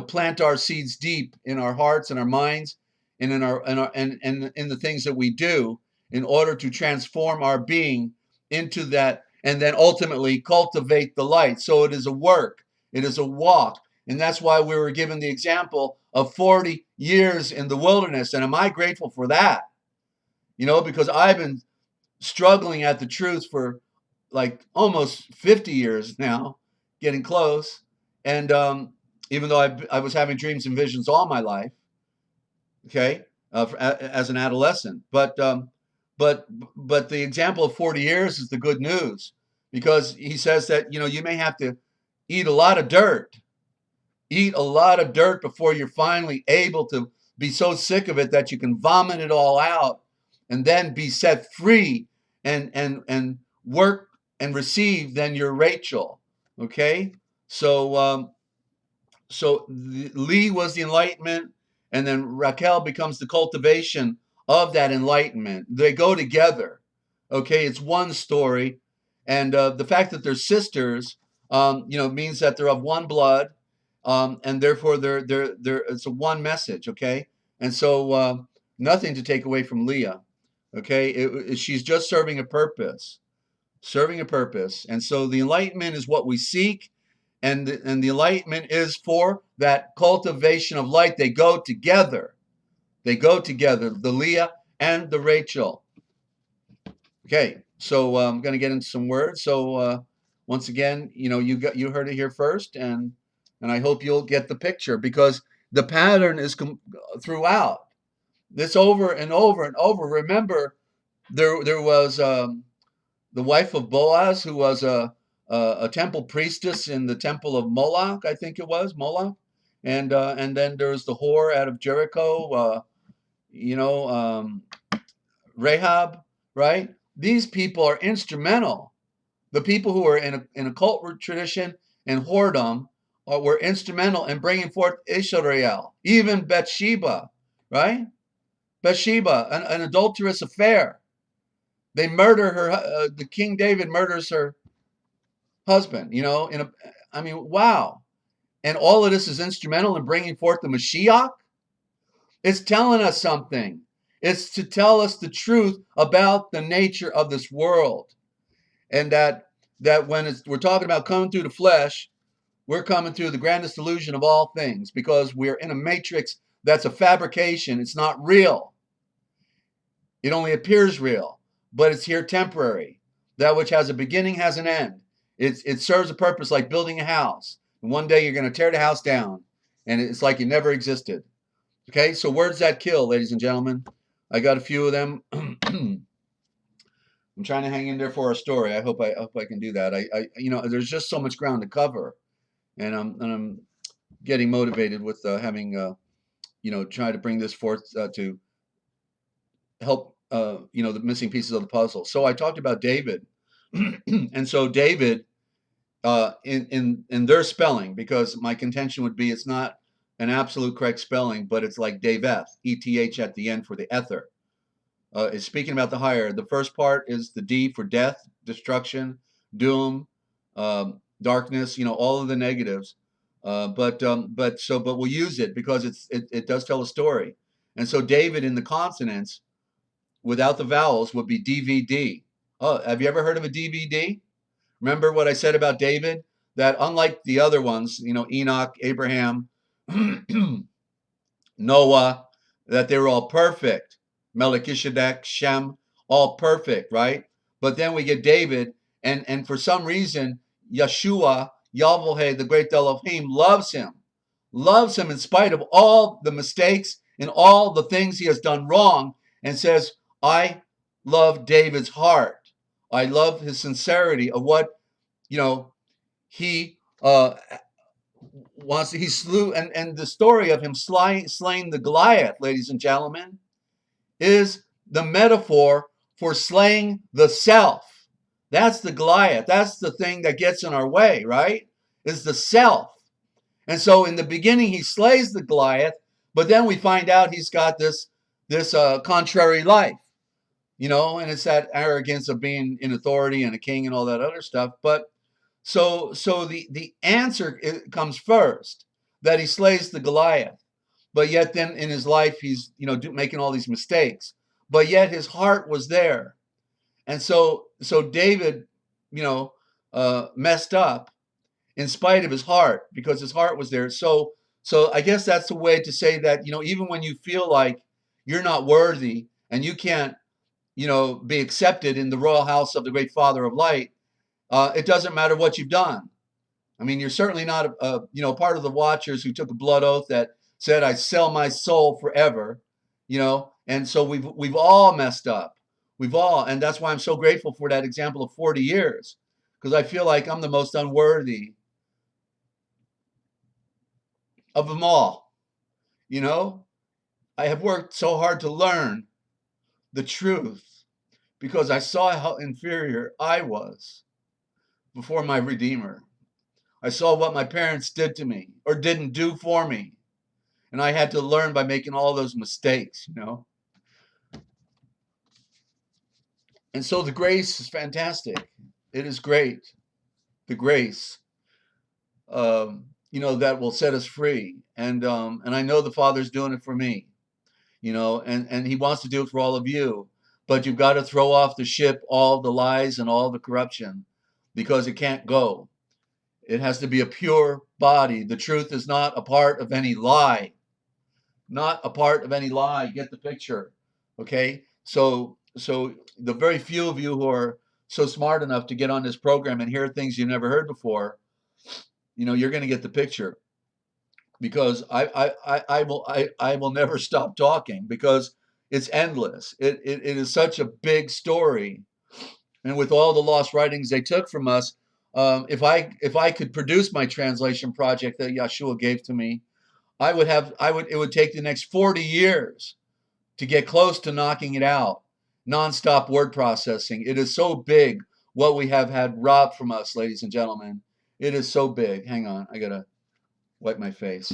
plant our seeds deep in our hearts and our minds and in the things that we do, in order to transform our being into that, and then ultimately cultivate the light. So it is a work, it is a walk. And that's why we were given the example of 40 years in the wilderness. And am I grateful for that? Because I've been struggling at the truth for like almost 50 years now, getting close. And even though I was having dreams and visions all my life, okay, as an adolescent. But the example of 40 years is the good news, because he says that, you may have to eat a lot of dirt before you're finally able to be so sick of it that you can vomit it all out and then be set free and work and receive then your Rachel. Okay. So Lee was the enlightenment, and then Raquel becomes the cultivation of that enlightenment. They go together. Okay. It's one story. And the fact that they're sisters, means that they're of one blood. And therefore they're it's a one message, okay? And so nothing to take away from Leah, okay? She's just serving a purpose. And so the enlightenment is what we seek, and the enlightenment is for that cultivation of light. They go together. The Leah and the Rachel. Okay, so I'm going to get into some words. So once again, you heard it here first, and I hope you'll get the picture, because the pattern is throughout. This over and over and over. Remember, there was the wife of Boaz, who was a temple priestess in the temple of Moloch, I think it was Moloch, and then there's the whore out of Jericho, Rahab, right? These people are instrumental. The people who are in a cult tradition and whoredom were instrumental in bringing forth Israel. Even Bathsheba, right? Bathsheba, an adulterous affair. They murder her. The King David murders her husband. Wow. And all of this is instrumental in bringing forth the Mashiach. It's telling us something. It's to tell us the truth about the nature of this world, and that when we're talking about coming through the flesh, we're coming through the grandest illusion of all things, because we're in a matrix that's a fabrication. It's not real. It only appears real, but it's here temporary. That which has a beginning has an end. It serves a purpose like building a house. And one day you're going to tear the house down, and it's like it never existed. Okay, so words that kill, ladies and gentlemen. I got a few of them. I'm trying to hang in there for our story. I hope I can do that. There's just so much ground to cover, and I'm getting motivated with having try to bring this forth to help the missing pieces of the puzzle. So I talked about David, and so David in their spelling, because my contention would be it's not an absolute correct spelling, but it's like Daveth, ETH at the end for the ether. Is speaking about the higher. The first part is the D for death, destruction, doom, darkness. All of the negatives. But we'll use it because it does tell a story. And so David in the consonants, without the vowels, would be DVD. Oh, have you ever heard of a DVD? Remember what I said about David? That unlike the other ones, Enoch, Abraham, Noah, that they were all perfect. Melchizedek, Shem, all perfect, right? But then we get David, and for some reason, Yeshua, Yahweh, the great Elohim, loves him in spite of all the mistakes and all the things he has done wrong, and says, I love David's heart. I love his sincerity of what, he wants. He slew, and the story of him slaying the Goliath, ladies and gentlemen, is the metaphor for slaying the self. That's the Goliath. That's the thing that gets in our way, right? Is the self. And so in the beginning, he slays the Goliath, but then we find out he's got this contrary life, and it's that arrogance of being in authority and a king and all that other stuff. But so the answer comes first, that he slays the Goliath. But yet then in his life, he's, making all these mistakes. But yet his heart was there. And so David, messed up in spite of his heart, because his heart was there. So I guess that's the way to say that, even when you feel like you're not worthy and you can't, be accepted in the royal house of the great Father of Light, it doesn't matter what you've done. I mean, you're certainly not part of the watchers who took a blood oath that said, I sell my soul forever, and so we've all messed up. And that's why I'm so grateful for that example of 40 years, because I feel like I'm the most unworthy of them all. I have worked so hard to learn the truth because I saw how inferior I was before my Redeemer. I saw what my parents did to me or didn't do for me. And I had to learn by making all those mistakes, And so the grace is fantastic. It is great. The grace, that will set us free. And I know the Father's doing it for me, and he wants to do it for all of you. But you've got to throw off the ship all the lies and all the corruption, because it can't go. It has to be a pure body. The truth is not a part of any lie. Not a part of any lie. Get the picture. Okay? So the very few of you who are so smart enough to get on this program and hear things you never heard before, you're going to get the picture. Because I will never stop talking, because it's endless. It is such a big story. And with all the lost writings they took from us, if I could produce my translation project that Yeshua gave to me, it would take the next 40 years to get close to knocking it out. Nonstop word processing. It is so big what we have had robbed from us, ladies and gentlemen. It is so big. Hang on, I gotta wipe my face.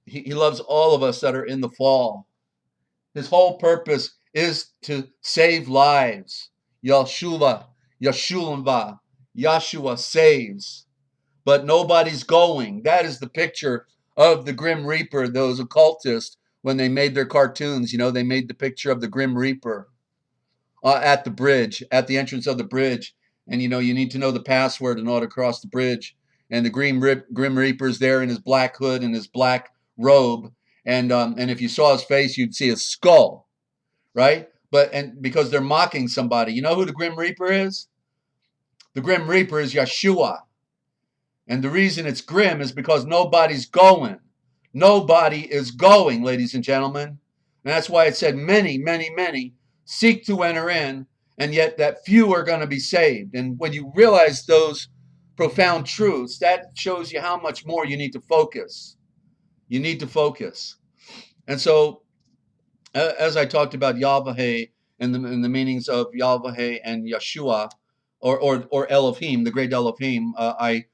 He loves all of us that are in the fall. His whole purpose is to save lives. Yeshua saves. But nobody's going. That is the picture of the Grim Reaper, those occultists, when they made their cartoons. They made the picture of the Grim Reaper at the bridge, at the entrance of the bridge. And, you need to know the password in order to cross the bridge. And the Grim Reaper's there in his black hood and his black robe. And if you saw his face, you'd see his skull, right? And because they're mocking somebody, you know who the Grim Reaper is? The Grim Reaper is Yeshua. And the reason it's grim is because nobody's going. Nobody is going, ladies and gentlemen. And that's why it said many, many, many seek to enter in, and yet that few are going to be saved. And when you realize those profound truths, that shows you how much more you need to focus. You need to focus. And so, as I talked about Yahweh and the meanings of Yahweh and Yeshua, or Elohim, the great Elohim, I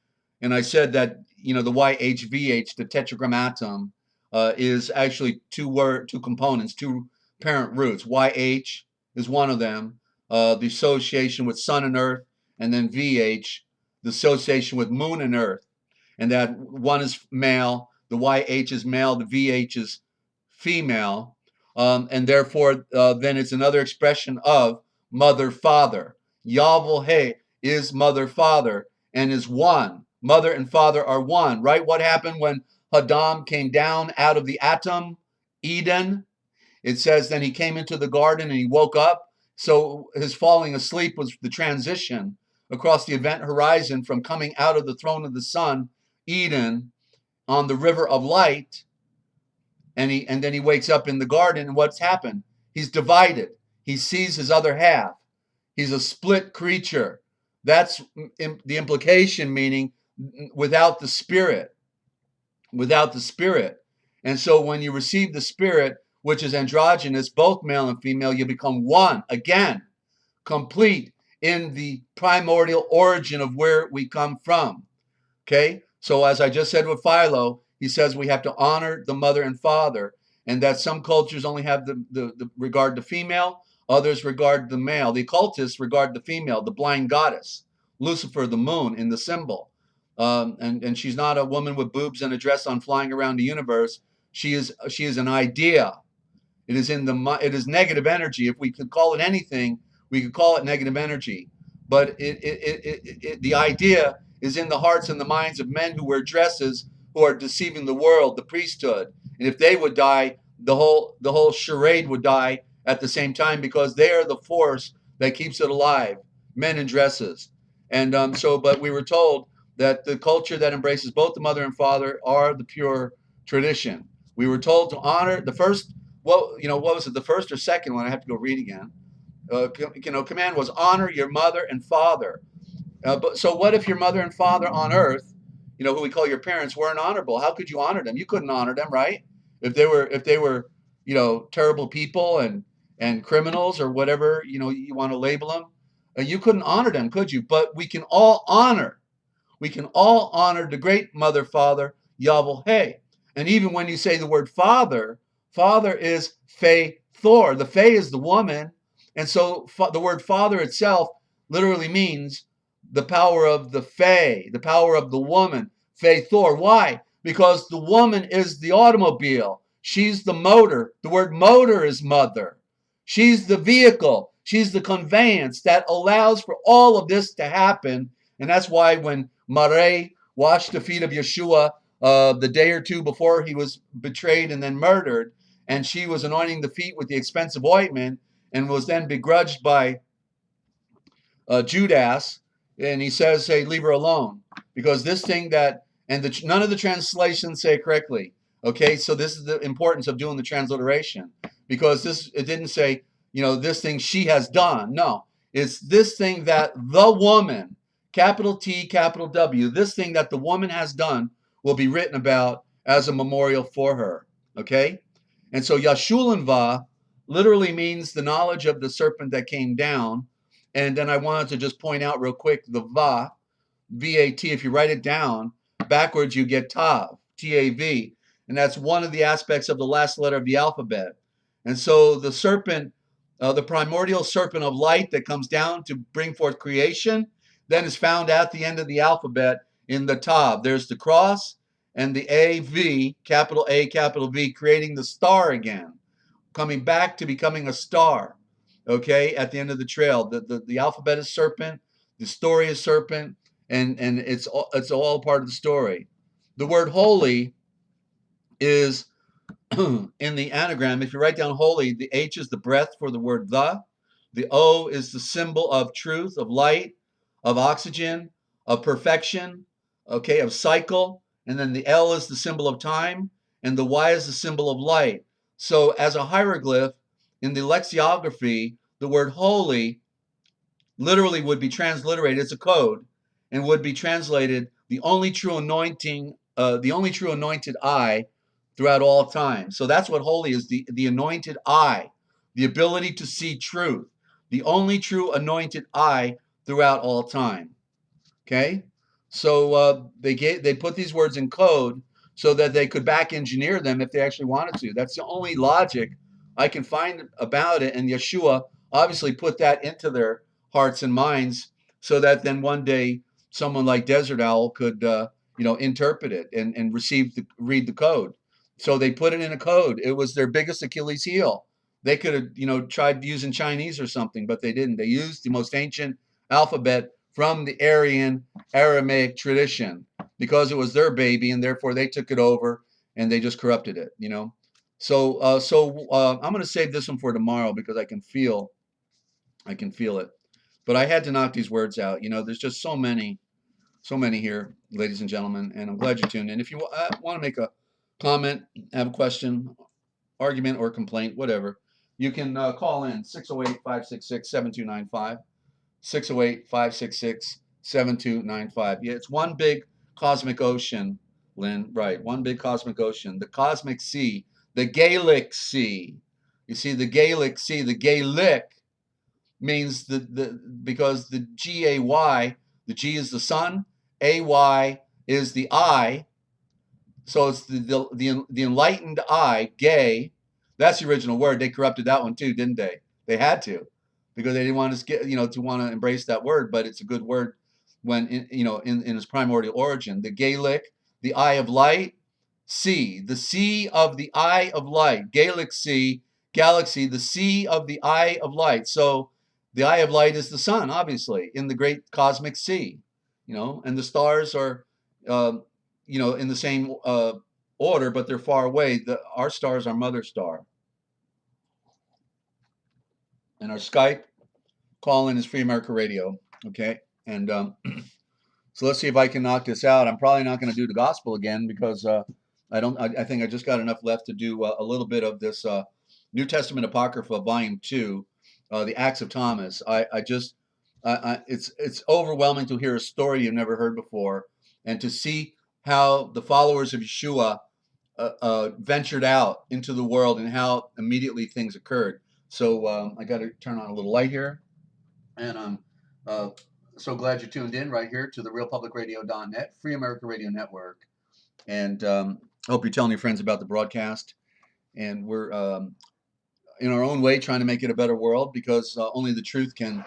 said that the YHVH, the tetragrammaton, is actually two components, two parent roots. YH is one of them, the association with sun and earth, and then VH, the association with moon and earth, and that one is male, the YH is male, the VH is female, and therefore then it's another expression of mother father. Yahweh is mother father and is one. Mother and father are one, right? What happened when Adam came down out of the atom, Eden? It says then he came into the garden and he woke up. So his falling asleep was the transition across the event horizon from coming out of the throne of the sun, Eden, on the river of light, and then he wakes up in the garden, and what's happened? He's divided. He sees his other half. He's a split creature. That's the implication, meaning without the spirit. Without the spirit. And so when you receive the spirit, which is androgynous, both male and female, you become one again, complete in the primordial origin of where we come from. Okay? So as I just said with Philo, he says we have to honor the mother and father, and that some cultures only have the regard the female, others regard the male. The occultists regard the female, the blind goddess, Lucifer, the moon in the symbol. And she's not a woman with boobs and a dress on flying around the universe. She is an idea. It is negative energy. If we could call it anything, we could call it negative energy. But the idea is in the hearts and the minds of men who wear dresses, who are deceiving the world, the priesthood. And if they would die, the whole charade would die at the same time, because they are the force that keeps it alive. Men in dresses. And but we were told that the culture that embraces both the mother and father are the pure tradition. We were told to honor the first. What was it? The first or second one? I have to go read again. Command was honor your mother and father. But so what if your mother and father on earth, who we call your parents, weren't honorable? How could you honor them? You couldn't honor them, right? If they were, terrible people and criminals or whatever, you want to label them, you couldn't honor them, could you? But we can all honor the great mother, father, Yahweh. And even when you say the word father, father is Fe Thor. The Fe is the woman. And so the word father itself literally means the power of the Fe, the power of the woman, Fe Thor. Why? Because the woman is the automobile. She's the motor. The word motor is mother. She's the vehicle. She's the conveyance that allows for all of this to happen. And that's why when Mare washed the feet of Yeshua the day or two before he was betrayed and then murdered, and she was anointing the feet with the expensive ointment, and was then begrudged by Judas, and he says, "Hey, leave her alone, because this thing that," and none of the translations say it correctly. Okay, so this is the importance of doing the transliteration, because it didn't say, this thing she has done. No, it's this thing that the woman, capital T, capital W, this thing that the woman has done will be written about as a memorial for her. Okay, and so Yashulanva literally means the knowledge of the serpent that came down. And then I wanted to just point out real quick, the Va, V-A-T, if you write it down backwards, you get Tav, T-A-V. And that's one of the aspects of the last letter of the alphabet. And so the serpent, the primordial serpent of light that comes down to bring forth creation, then is found at the end of the alphabet in the Tav. There's the cross and the A-V, capital A, capital V, creating the star again, coming back to becoming a star. Okay, at the end of the trail, the alphabet is serpent, the story is serpent, and it's all part of the story. The word holy is in the anagram, if you write down holy, the H is the breath for the word the O is the symbol of truth, of light, of oxygen, of perfection, okay, of cycle, and then the L is the symbol of time, and the Y is the symbol of light. So as a hieroglyph in the lexicography, the word holy literally would be transliterated as a code and would be translated the only true anointing, the only true anointed eye throughout all time. So that's what holy is, the anointed eye, the ability to see truth, the only true anointed eye throughout all time. Okay, so they put these words in code so that they could back engineer them if they actually wanted to. That's the only logic I can find about it, and Yeshua obviously put that into their hearts and minds so that then one day someone like Desert Owl could interpret it and read the code. So they put it in a code. It was their biggest Achilles heel. They could have tried using Chinese or something, but they didn't. They used the most ancient alphabet from the Aryan Aramaic tradition because it was their baby, and therefore they took it over and they just corrupted it. So I'm going to save this one for tomorrow because I can feel it. But I had to knock these words out. There's just so many here, ladies and gentlemen, and I'm glad you tuned in. If you want to make a comment, have a question, argument, or complaint, whatever, you can call in 608-566-7295. 608-566-7295. Yeah, it's one big cosmic ocean, Lynn. Right, one big cosmic ocean. The cosmic sea, the Gaelic Sea. You see, the Gaelic Sea, the Gaelic means because the G-A-Y, the G is the sun, A-Y is the eye. So it's the enlightened eye, gay. That's the original word. They corrupted that one too, didn't they? They had to, because they didn't want us to want to embrace that word. But it's a good word when in its primordial origin. The Gaelic, the eye of light, sea, the sea of the eye of light, Gaelic sea, galaxy, the sea of the eye of light. So the eye of light is the sun, obviously, in the great cosmic sea, and the stars are. In the same order, but they're far away. Our star is our mother star. And our Skype call-in is Free America Radio. Okay, and so let's see if I can knock this out. I'm probably not going to do the gospel again because I think I just got enough left to do a little bit of this New Testament Apocrypha, Volume 2, the Acts of Thomas. It's overwhelming to hear a story you've never heard before, and to see how the followers of Yeshua ventured out into the world and how immediately things occurred. So I got to turn on a little light here, and I'm so glad you tuned in right here to the realpublicradio.net, Free America Radio Network, and hope you're telling your friends about the broadcast. And we're in our own way trying to make it a better world, because only the truth can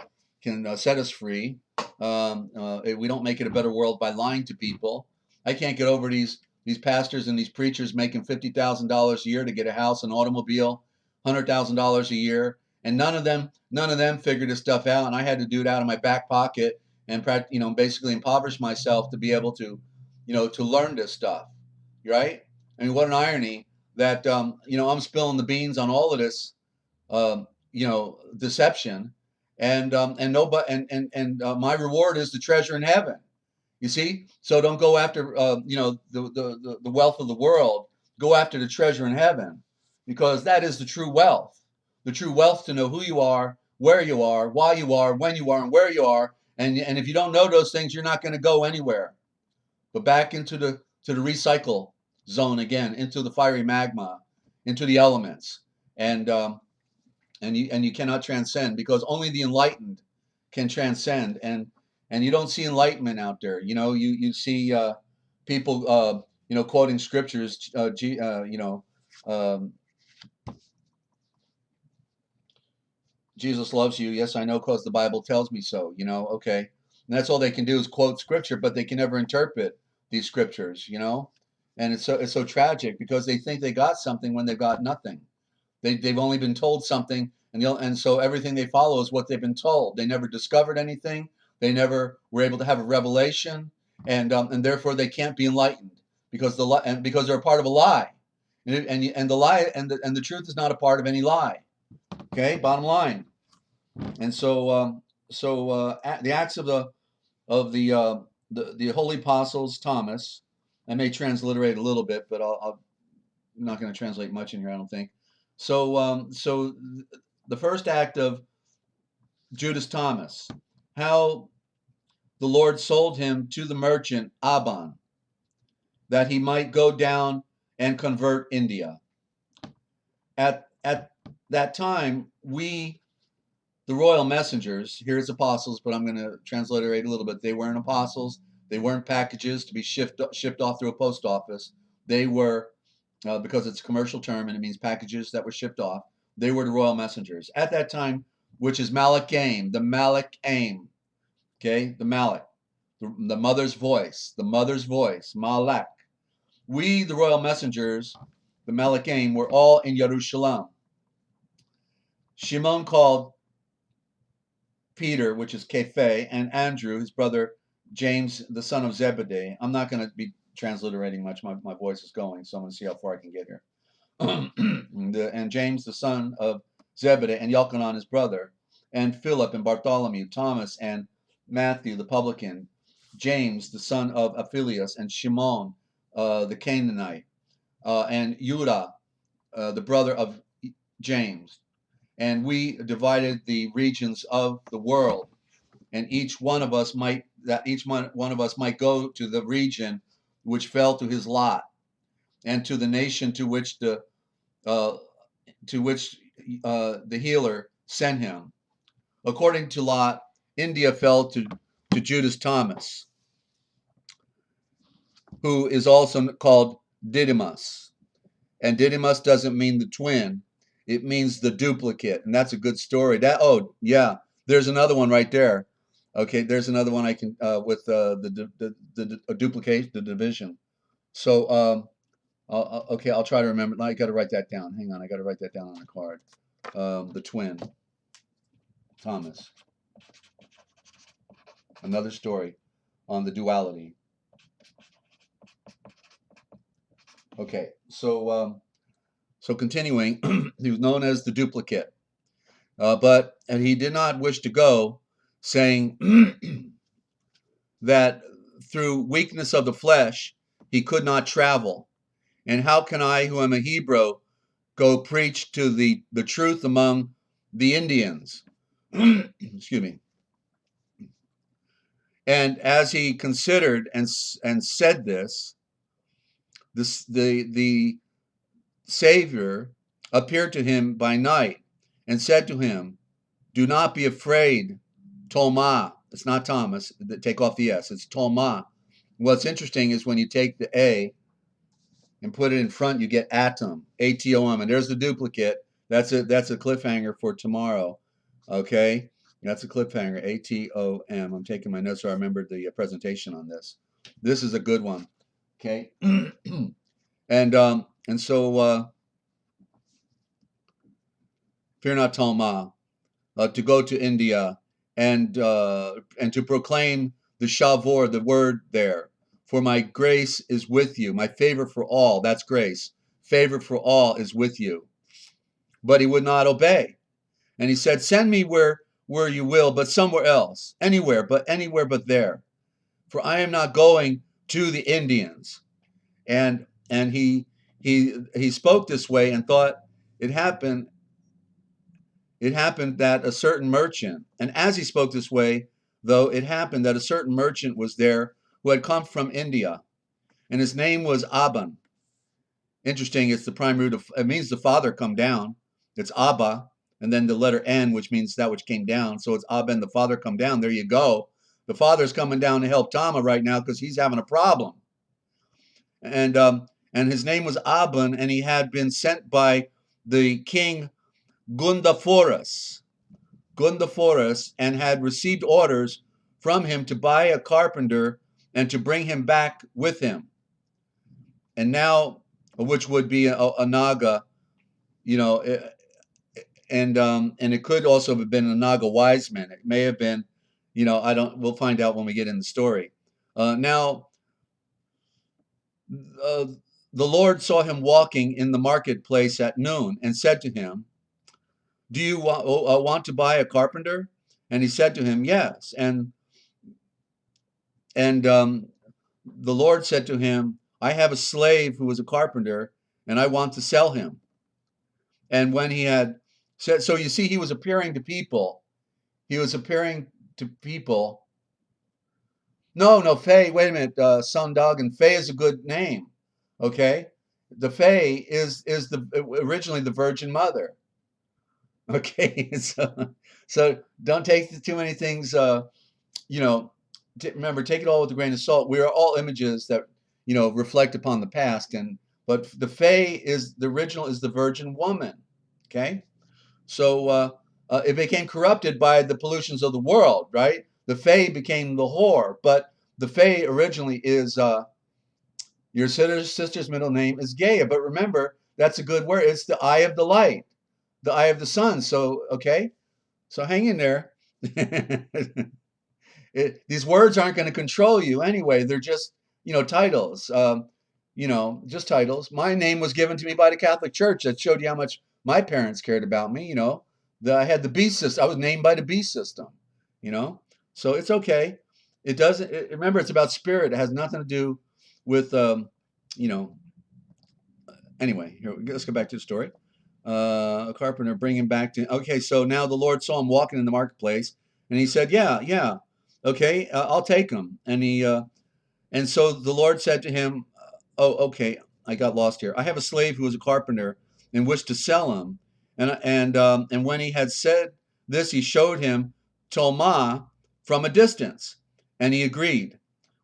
set us free. We don't make it a better world by lying to people. I can't get over these pastors and these preachers making $50,000 a year to get a house, an automobile, $100,000 a year, and none of them figured this stuff out. And I had to do it out of my back pocket and basically impoverish myself to be able to to learn this stuff, right? I mean, what an irony that I'm spilling the beans on all of this deception, and my reward is the treasure in heaven. You see, so don't go after the wealth of the world. Go after the treasure in heaven, because that is the true wealth. The true wealth to know who you are, where you are, why you are, when you are, and where you are. And if you don't know those things, you're not going to go anywhere. But back into the recycle zone again, into the fiery magma, into the elements, and you cannot transcend, because only the enlightened can transcend. And you don't see enlightenment out there. You see people quoting scriptures. Jesus loves you. Yes, I know, because the Bible tells me so. Okay, and that's all they can do is quote scripture, but they can never interpret these scriptures. And it's so tragic, because they think they got something when they've got nothing. They've only been told something, and so everything they follow is what they've been told. They never discovered anything. They never were able to have a revelation, and therefore they can't be enlightened, because they're a part of a lie. And the lie and the truth is not a part of any lie. Okay, bottom line. And so the Acts of the Holy Apostles, Thomas. I may transliterate a little bit, but I'm not going to translate much in here, I don't think. So the first act of Judas Thomas, how the Lord sold him to the merchant Aban, that he might go down and convert India. At that time, we, the royal messengers, here's apostles, but I'm going to transliterate a little bit. They weren't apostles. They weren't packages to be shipped off through a post office. They were, because it's a commercial term and it means packages that were shipped off, they were the royal messengers. At that time, which is Malach-aim, the Malach-aim, okay, the Malach, the mother's voice, Malach. We, the royal messengers, the Malach-aim, were all in Jerusalem. Shimon called Peter, which is Kephe, and Andrew, his brother, James, the son of Zebedee. I'm not going to be transliterating much. My voice is going, so I'm going to see how far I can get here. And James, the son of Zebedee, and Elkanah, his brother, and Philip, and Bartholomew, Thomas, and Matthew, the publican, James, the son of Aphileus, and Shimon, the Canaanite, and Judah, the brother of James. And we divided the regions of the world, and each one of us might go to the region which fell to his lot, and to the nation to which the healer sent him. According to lot, India fell to Judas Thomas, who is also called Didymus. And Didymus doesn't mean the twin. It means the duplicate. And that's a good story. There's another one right there. Okay, there's another one I can, with the duplicate, the division. So, okay, I'll try to remember. I got to write that down. Hang on, I got to write that down on a card. The twin, Thomas. Another story on the duality. Okay, so continuing, he was known as the duplicate, and he did not wish to go, saying that through weakness of the flesh he could not travel. And how can I, who am a Hebrew, go preach to the truth among the Indians? Excuse me. And as he considered and said this, the Savior appeared to him by night and said to him, "Do not be afraid, Toma." It's not Thomas. Take off the S. It's Toma. What's interesting is when you take the A and put it in front, you get atom, A-T-O-M, and there's the duplicate. That's a cliffhanger for tomorrow. Okay, that's a cliffhanger, A-T-O-M. I'm taking my notes so I remembered the presentation on this. This is a good one. Okay, and so fear not, Toma, to go to India and to proclaim the Shavor, the word there. For my grace is with you. My favor for all, that's grace. Favor for all is with you. But he would not obey. And he said, send me where you will, but somewhere else. Anywhere but there. For I am not going to the Indians. And he spoke this way and thought it happened that a certain merchant, and as he spoke this way, though, it happened that a certain merchant was there who had come from India, and his name was Aban. Interesting, it's the prime root of, it means the Father come down. It's Abba, and then the letter N, which means that which came down. So it's Aban, the Father come down. There you go. The Father's coming down to help Tama right now because he's having a problem. And his name was Aban, and he had been sent by the king Gundaforus, and had received orders from him to buy a carpenter and to bring him back with him. And now, which would be a Naga, and it could also have been a Naga wise man. It may have been, we'll find out when we get in the story. The the Lord saw him walking in the marketplace at noon and said to him, do you want to buy a carpenter? And he said to him, yes. And the Lord said to him, I have a slave who is a carpenter, and I want to sell him. And when he had said, so you see, he was appearing to people. He was appearing to people. No, Faye, wait a minute, Son Dog, and Faye is a good name. Okay? The Faye is originally the Virgin Mother. Okay, so don't take too many things, remember, take it all with a grain of salt. We are all images that, reflect upon the past, but the Fae is the original, is the virgin woman. Okay, so it became corrupted by the pollutions of the world, right? The Fae became the whore, but the Fae originally is your sister's middle name is Gaia, but remember, that's a good word. It's the eye of the light, the eye of the sun. So okay, so hang in there. These words aren't going to control you anyway. They're just, titles, just titles. My name was given to me by the Catholic Church. That showed you how much my parents cared about me. I had the B system. I was named by the B system, so it's okay. It doesn't, remember, it's about spirit. It has nothing to do with, anyway, here, let's go back to the story. A carpenter, bring him back to, okay, so now the Lord saw him walking in the marketplace, and he said, yeah. Okay, I'll take him. And so the Lord said to him, oh, okay, I got lost here. I have a slave who is a carpenter and wished to sell him. And when he had said this, he showed him Tolma from a distance, and he agreed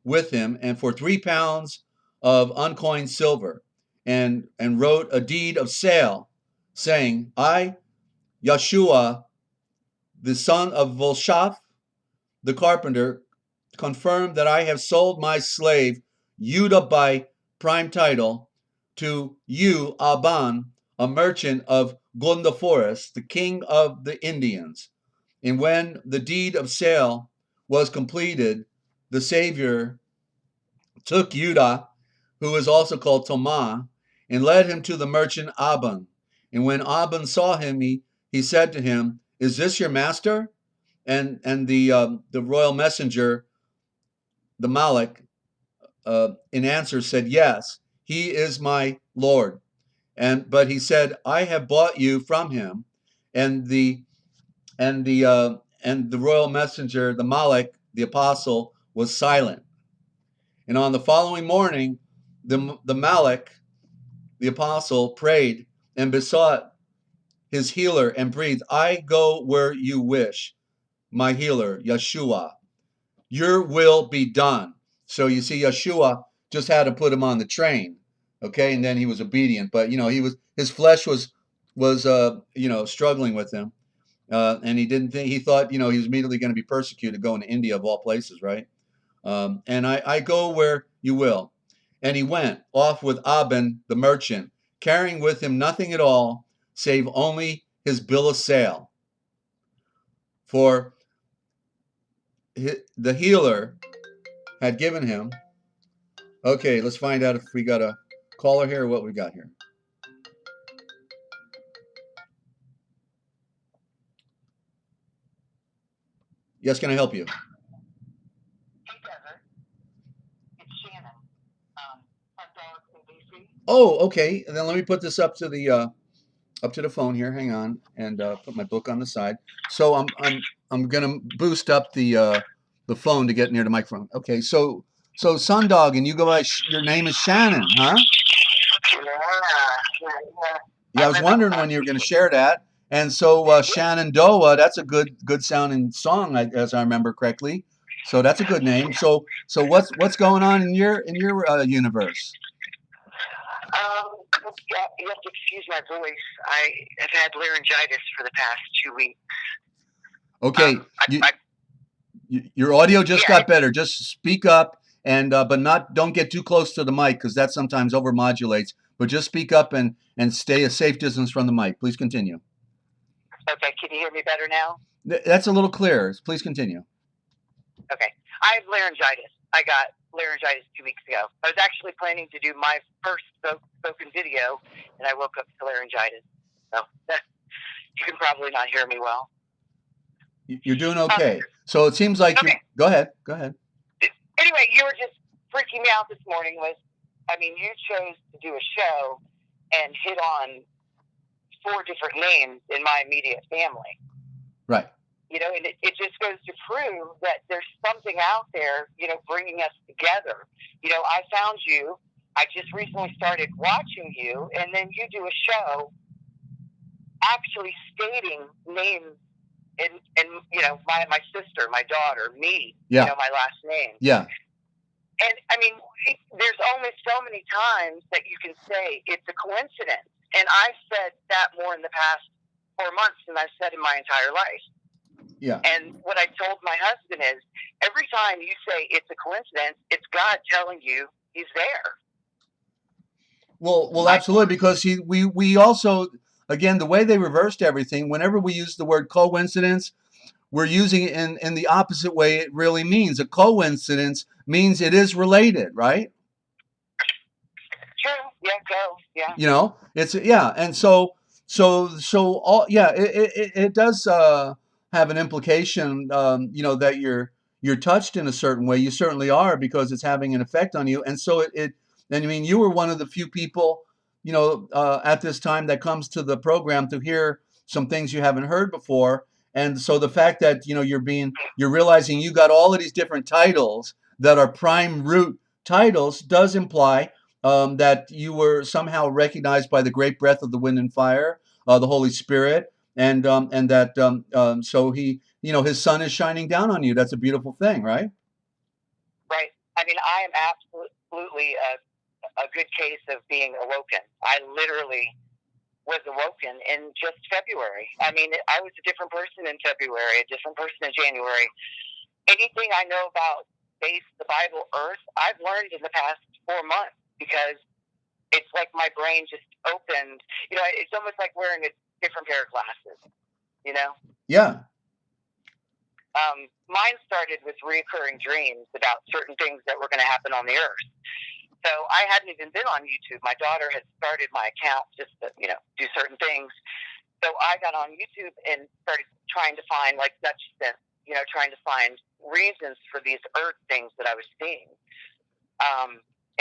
with him, and for 3 pounds of uncoined silver, and wrote a deed of sale, saying, I, Yeshua, the son of Volshaph, the carpenter, confirmed that I have sold my slave Yudah by prime title to you, Aban, a merchant of Gondoforus, the king of the Indians. And when the deed of sale was completed, the Savior took Yudah, who is also called Tomah, and led him to the merchant Aban. And when Aban saw him, he said to him, is this your master? And the royal messenger, the Malik, in answer said, yes, he is my lord. But he said, I have bought you from him. And the royal messenger, the Malik, the apostle, was silent. And on the following morning, the Malik, the apostle, prayed and besought his healer and breathed, I go where you wish, my healer, Yeshua. Your will be done. So you see, Yeshua just had to put him on the train, okay, and then he was obedient. But his flesh was struggling with him, and he thought he was immediately going to be persecuted, going to India of all places, right? And I go where you will, and he went off with Aban the merchant, carrying with him nothing at all save only his bill of sale. For the healer had given him. Okay, let's find out if we got a caller here or what we got here. Yes, can I help you? Hey, Desert. It's Shannon. Hot dogs and BC. Oh, okay. And then let me put this up to the phone here. Hang on, and put my book on the side. So I'm gonna boost up the phone to get near the microphone. Okay, so Sundog, and you go by your name is Shannon, huh? Yeah, I was wondering when you were going to share that. And so Shenandoah, that's a good sounding song, as I remember correctly. So that's a good name. So what's going on in your universe? You have to excuse my voice. I have had laryngitis for the past 2 weeks. Okay, your audio just got better. Just speak up, and but don't get too close to the mic, because that sometimes overmodulates. But just speak up and stay a safe distance from the mic. Please continue. Okay, can you hear me better now? That's a little clearer. Please continue. Okay, I have laryngitis. I got laryngitis 2 weeks ago. I was actually planning to do my first spoken video, and I woke up to laryngitis. So you can probably not hear me well. You're doing okay. So it seems like okay. Go ahead. Anyway, you were just freaking me out this morning. You chose to do a show and hit on 4 different names in my immediate family. Right. And it just goes to prove that there's something out there, bringing us together. I found you. I just recently started watching you, and then you do a show actually stating names and my sister, my daughter, me, yeah. My last name. Yeah. And there's only so many times that you can say it's a coincidence. And I've said that more in the past 4 months than I've said in my entire life. Yeah. And what I told my husband is, every time you say it's a coincidence, it's God telling you He's there. Well, absolutely, because we also, again, the way they reversed everything, whenever we use the word coincidence, we're using it in the opposite way it really means. A coincidence means it is related, right? True. Yeah, yeah. It's and so all it does have an implication, that you're touched in a certain way. You certainly are, because it's having an effect on you. And so you were one of the few people, at this time that comes to the program to hear some things you haven't heard before. And so the fact that, you're realizing you got all of these different titles that are prime root titles does imply that you were somehow recognized by the great breath of the wind and fire, the Holy Spirit, and that so he, his sun is shining down on you. That's a beautiful thing, right? Right. I am absolutely a good case of being awoken. I literally was awoken in just February. I was a different person in February, a different person in January. Anything I know about space, the Bible, Earth, I've learned in the past 4 months, because it's like my brain just opened. It's almost like wearing a different pair of glasses, Yeah. Mine started with recurring dreams about certain things that were going to happen on the earth. So I hadn't even been on YouTube. My daughter had started my account just to, do certain things. So I got on YouTube and started trying to find, like Dutch sense, trying to find reasons for these earth things that I was seeing.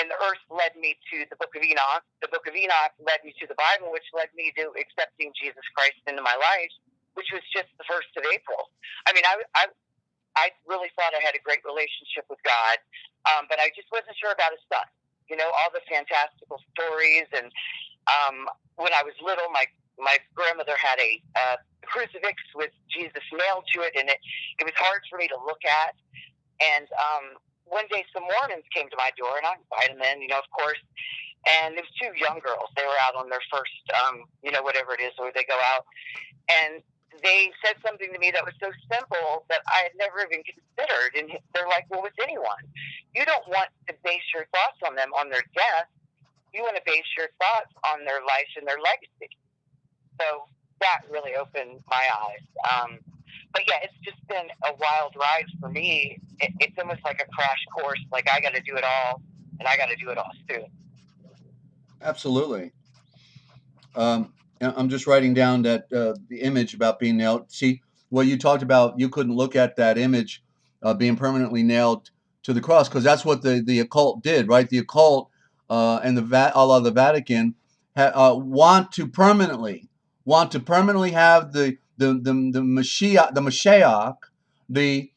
And the earth led me to the book of Enoch. The book of Enoch led me to the Bible, which led me to accepting Jesus Christ into my life, which was just the 1st of April. I really thought I had a great relationship with God, but I just wasn't sure about His Son. All the fantastical stories. And when I was little, my grandmother had a crucifix with Jesus nailed to it, and it was hard for me to look at. And one day some Mormons came to my door, and I invited them in, of course. And it was 2 young girls. They were out on their first, whatever it is, where they go out. And they said something to me that was so simple that I had never even considered. And they're like, well, with anyone, you don't want to base your thoughts on them, on their death. You want to base your thoughts on their life and their legacy. So that really opened my eyes. But yeah, it's just been a wild ride for me. It's almost like a crash course. Like, I got to do it all, and I got to do it all soon. Absolutely. I'm just writing down that the image about being nailed. See, what you talked about, you couldn't look at that image being permanently nailed to the cross, because that's what the occult did, right? The occult and the Vatican want to permanently have the Mashiach, the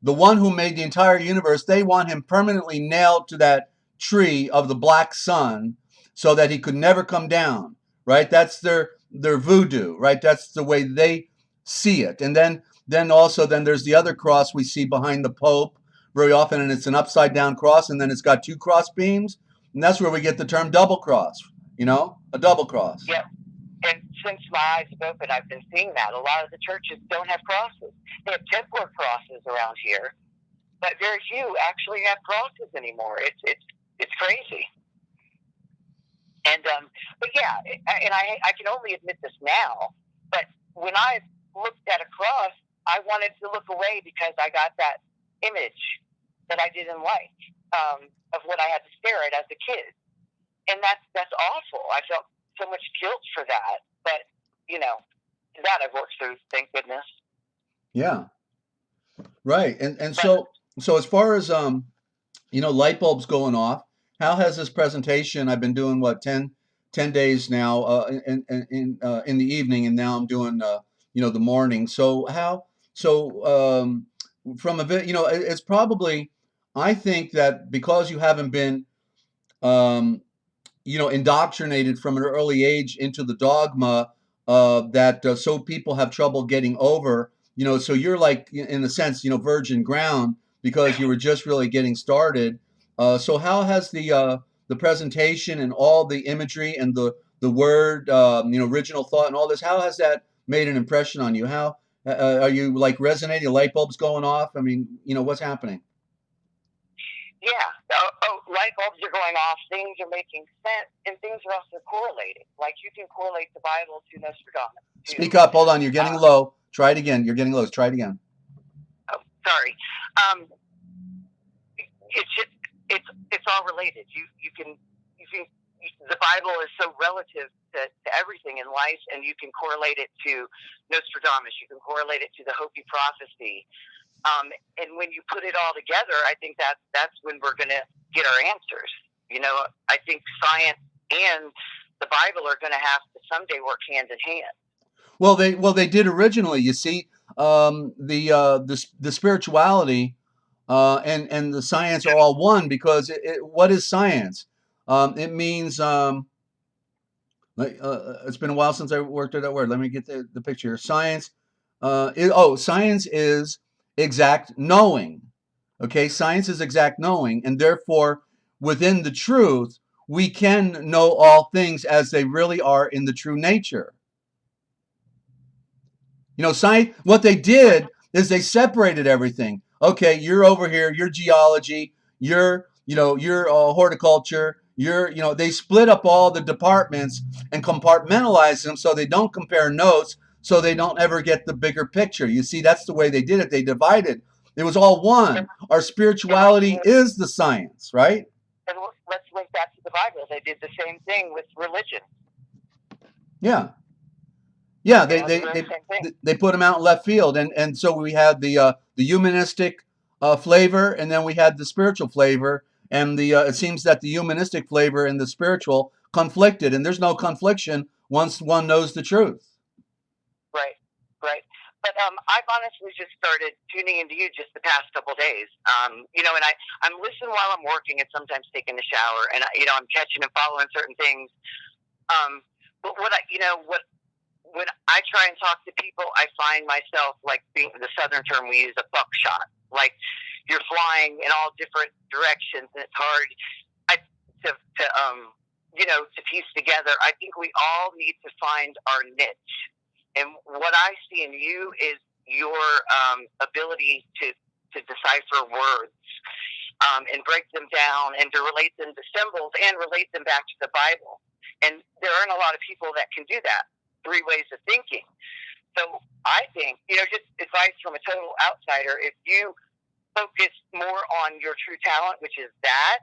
one who made the entire universe. They want him permanently nailed to that tree of the black sun, so that he could never come down. Right? That's their voodoo, right? That's the way they see it. And then there's the other cross we see behind the Pope very often, and it's an upside down cross, and then it's got 2 cross beams, and that's where we get the term double cross. A double cross. Yeah. And since my eyes have opened, I've been seeing that. A lot of the churches don't have crosses. They have Templar crosses around here, but very few actually have crosses anymore. It's crazy. And but yeah, and I can only admit this now, but when I looked at a cross, I wanted to look away because I got that image that I didn't like. of what I had to stare at as a kid, and that's awful. I felt so much guilt for that, but that I've worked through, thank goodness. Yeah. Right. And so as far as light bulbs going off, how has this presentation? I've been doing what 10 days now in the evening, and now I'm doing the morning. So from a bit, it's probably, I think that because you haven't been um, indoctrinated from an early age into the dogma that so people have trouble getting over. So you're like, in a sense, virgin ground because you were just really getting started. So how has the presentation and all the imagery and the word, original thought and all this, how has that made an impression on you? How are you like resonating? Light bulbs going off? I mean, what's happening? Yeah. Light bulbs are going off. Things are making sense, and things are also correlating. Like you can correlate the Bible to Nostradamus. Speak up. Hold on. You're getting low. Try it again. You're getting low. Try it again. Oh, sorry. It's all related. You can the Bible is so relative to everything in life, and you can correlate it to Nostradamus. You can correlate it to the Hopi prophecy. And when you put it all together, I think that's when we're going to get our answers. I think science and the Bible are going to have to someday work hand in hand. Well, they did originally. You see, the spirituality and the science are all one because what is science? It means it's been a while since I worked at that word. Let me get the picture. Science. Science is exact knowing. Okay, science is exact knowing, and therefore, within the truth, we can know all things as they really are in the true nature. Science. What they did is they separated everything. Okay, you're over here. You're geology. You're horticulture. They split up all the departments and compartmentalize them so they don't compare notes, so they don't ever get the bigger picture. You see, that's the way they did it. They divided. It was all one. Our spirituality is the science, right? And let's link that to the Bible. They did the same thing with religion. Yeah. Yeah, they put them out in left field, and so we had the humanistic flavor, and then we had the spiritual flavor, and it seems that the humanistic flavor and the spiritual conflicted, and there's no confliction once one knows the truth. Right. But I've honestly just started tuning into you just the past couple of days, and I'm listening while I'm working and sometimes taking a shower, and I'm catching and following certain things. But when I try and talk to people, I find myself like being the Southern term we use, a buckshot. Like you're flying in all different directions, and it's hard to piece together. I think we all need to find our niche, and what I see in you is your ability to decipher words and break them down and to relate them to symbols and relate them back to the Bible. And there aren't a lot of people that can do that. 3 ways of thinking. So I think, just advice from a total outsider, if you focus more on your true talent, which is that,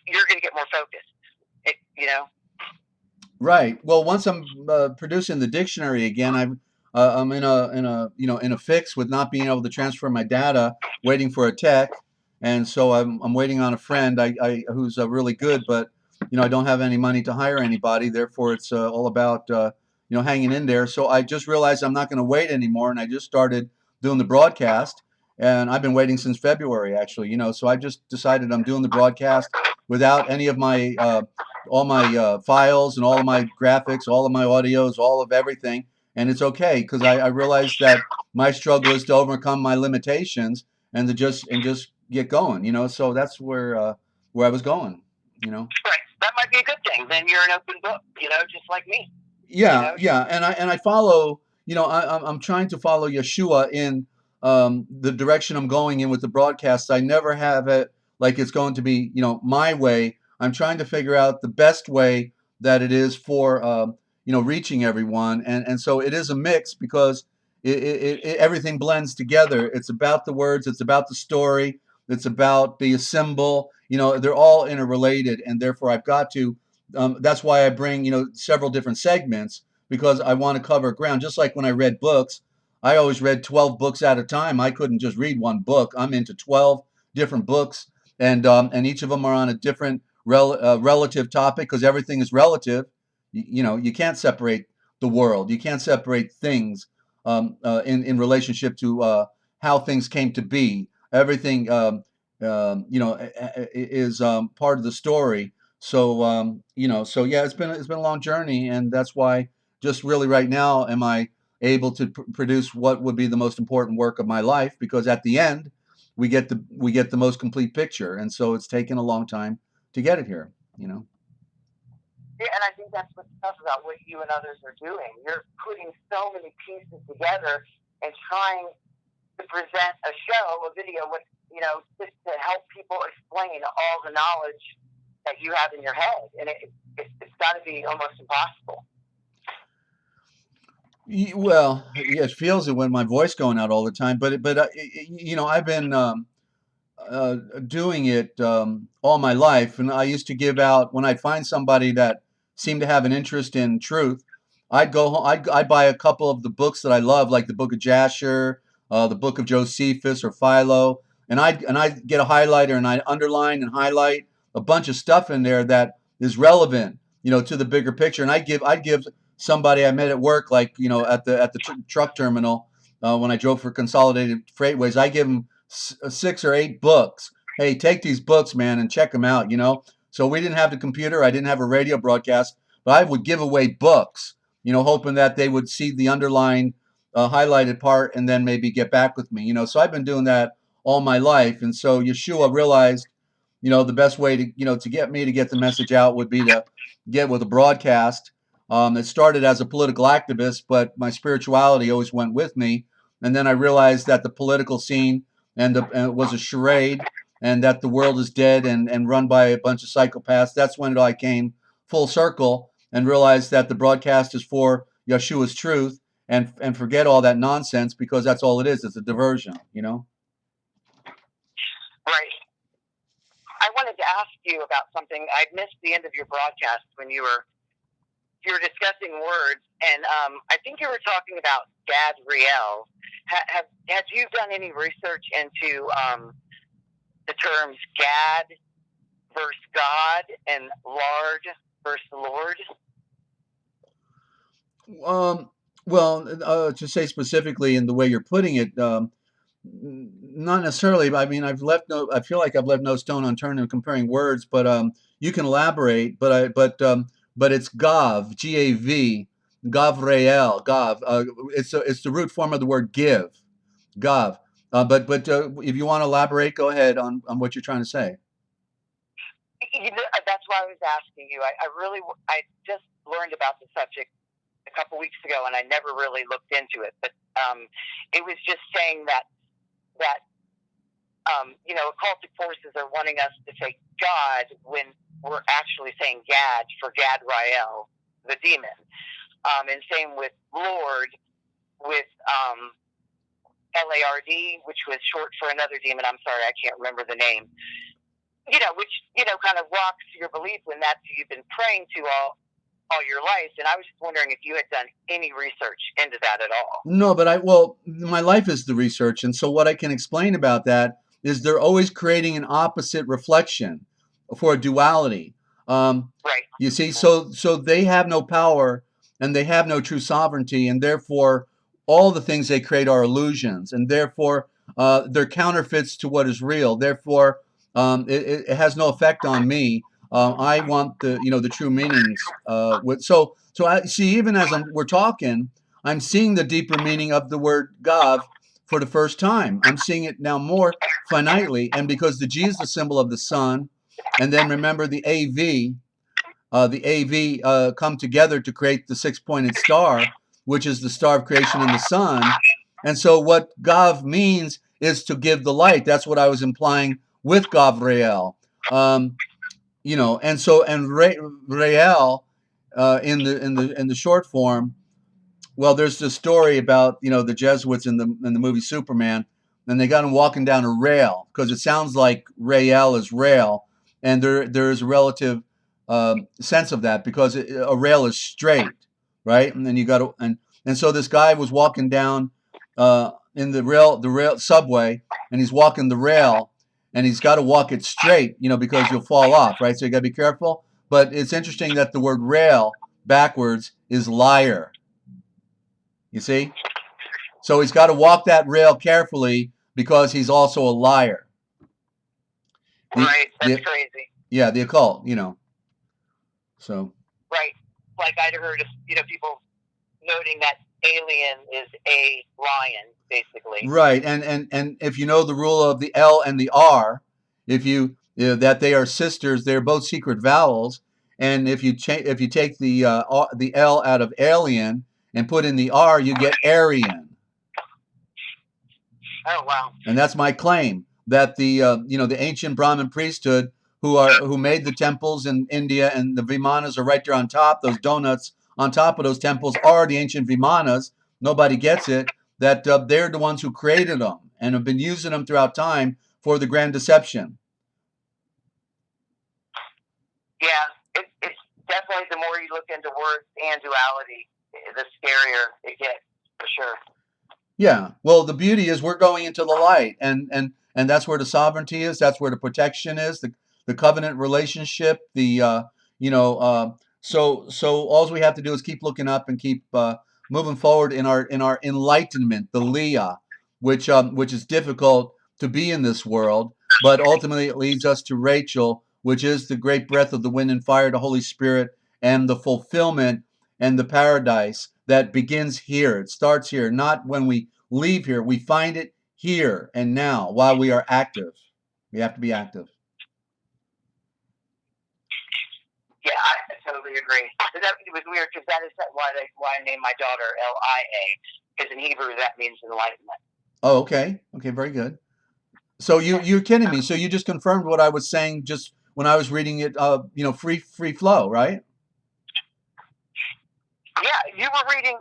you're going to get more focused, Right. Well, once I'm producing the dictionary again, I'm in a fix with not being able to transfer my data, waiting for a tech, and so I'm waiting on a friend who's really good, but I don't have any money to hire anybody. Therefore, it's all about hanging in there. So I just realized I'm not going to wait anymore, and I just started doing the broadcast. And I've been waiting since February, actually. So I just decided I'm doing the broadcast without any of my all my files and all of my graphics, all of my audios, all of everything. And it's okay because I realized that my struggle is to overcome my limitations and to just get going. So that's where I was going. Right. That might be a good thing. Then you're an open book, just like me. Yeah, and I follow. I'm trying to follow Yeshua in the direction I'm going in with the broadcast. I never have it like it's going to be, my way. I'm trying to figure out the best way that it is for, reaching everyone. And so it is a mix because everything blends together. It's about the words. It's about the story. It's about the symbol. They're all interrelated, and therefore I've got to. That's why I bring several different segments, because I want to cover ground. Just like when I read books, I always read 12 books at a time. I couldn't just read one book. I'm into 12 different books, and each of them are on a different relative topic, because everything is relative. You can't separate the world. You can't separate things in relationship to how things came to be. Everything is part of the story. So so yeah, it's been a long journey, and that's why just really right now am I able to produce what would be the most important work of my life, because at the end we get the most complete picture, and so it's taken a long time to get it here. Yeah, and I think that's what's tough about what you and others are doing. You're putting so many pieces together and trying to present a show, a video, just to help people explain all the knowledge that you have in your head, and it's got to be almost impossible. Well, yeah, it feels it when my voice going out all the time, but I've been doing it all my life, and I used to give out when I'd find somebody that seemed to have an interest in truth. I'd go home. I'd buy a couple of the books that I love, like the Book of Jasher, the Book of Josephus or Philo, and I'd get a highlighter and I'd underline and highlight a bunch of stuff in there that is relevant, to the bigger picture. And I'd give somebody I met at work, like at the truck terminal, when I drove for Consolidated Freightways, I give them 6 or 8 books. Hey, take these books, man, and check them out. So we didn't have the computer. I didn't have a radio broadcast, but I would give away books, hoping that they would see the underlined, highlighted part, and then maybe get back with me. So I've been doing that all my life, and so Yeshua realized, the best way to get me to get the message out would be to get with a broadcast. It started as a political activist, but my spirituality always went with me, and then I realized that the political scene and it was a charade, and that the world is dead and run by a bunch of psychopaths. That's when it all came full circle, and realized that the broadcast is for Yeshua's truth, and forget all that nonsense, because that's all it is. It's a diversion, Right. I wanted to ask you about something. I missed the end of your broadcast when you were discussing words, and I think you were talking about Gad Riel. Have you done any research into the terms Gad versus God and Lord versus Lord? Well, to say specifically in the way you're putting it, not necessarily. I mean, I feel like I've left no stone unturned in comparing words, but you can elaborate. But it's Gav, G-A-V, Gavrael, Gav. It's the root form of the word give, Gav. But if you want to elaborate, go ahead on what you're trying to say. That's why I was asking you. I just learned about the subject a couple weeks ago, and I never really looked into it. But it was just saying that occultic forces are wanting us to say God when we're actually saying Gad for Gad Rael, the demon. And same with Lord, with Lard, which was short for another demon. I'm sorry, I can't remember the name. Which kind of rocks your belief when that's who you've been praying to all your life. And I was just wondering if you had done any research into that at all. No, but my life is the research, and so what I can explain about that is they're always creating an opposite reflection for a duality. Right. You see, so they have no power, and they have no true sovereignty, and therefore all the things they create are illusions, and therefore they're counterfeits to what is real. Therefore, it has no effect on me. I want the true meanings. So I see, even as we're talking, I'm seeing the deeper meaning of the word Gav for the first time. I'm seeing it now more finitely, and because the G is the symbol of the sun, and then remember the AV come together to create the 6-pointed star, which is the star of creation in the sun. And so what Gav means is to give the light. That's what I was implying with Gavriel. And so Rael in the short form. Well, there's this story about the Jesuits in the movie Superman. and they got him walking down a rail because it sounds like rail is rail, and there is a relative sense of that because a rail is straight, right? And then you got to and so this guy was walking down in the rail subway, and he's walking the rail, and he's got to walk it straight, because you'll fall off, right? So you got to be careful. But it's interesting that the word rail backwards is liar. You see? So he's got to walk that rail carefully because he's also a liar. Right, that's crazy. Yeah, the occult, So. Right, like I'd heard of, people noting that alien is a lion, basically. Right, and if you know the rule of the L and the R, if you that they are sisters, they're both secret vowels, and if you take the L out of alien and put in the R, you get Aryan. Oh wow! And that's my claim that the ancient Brahmin priesthood who made the temples in India, and the Vimanas are right there on top. Those donuts on top of those temples are the ancient Vimanas. Nobody gets it. That they're the ones who created them and have been using them throughout time for the grand deception. Yeah, it's definitely, the more you look into words and duality, the scarier it gets, for sure. Yeah. Well, the beauty is we're going into the light, and that's where the sovereignty is. That's where the protection is. The covenant relationship. So all we have to do is keep looking up and keep moving forward in our enlightenment, the Leah, which is difficult to be in this world, but ultimately it leads us to Rachel, which is the great breath of the wind and fire, the Holy Spirit, and the fulfillment and the paradise that begins here. It starts here, not when we leave here. We find it here and now while we are active. We have to be active. Yeah, I totally agree. It was weird because that is why I named my daughter Lia, because in Hebrew that means enlightenment. Oh, okay. Okay, very good. So you're kidding me. So you just confirmed what I was saying just when I was reading it, free flow, right? Yeah, you were reading,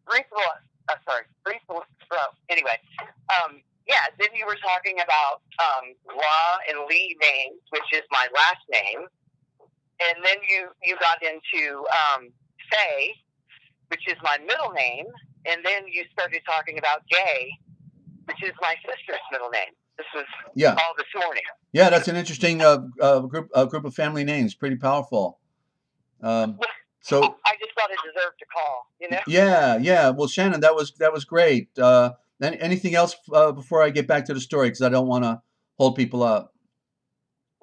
free flow. Anyway, then you were talking about La and Lee names, which is my last name. And then you got into Faye, which is my middle name. And then you started talking about Gay, which is my sister's middle name. This was all this morning. Yeah, that's an interesting group of family names. Pretty powerful. So I just thought it deserved a call, Yeah. Well, Shannon, that was great. Anything else before I get back to the story, because I don't want to hold people up.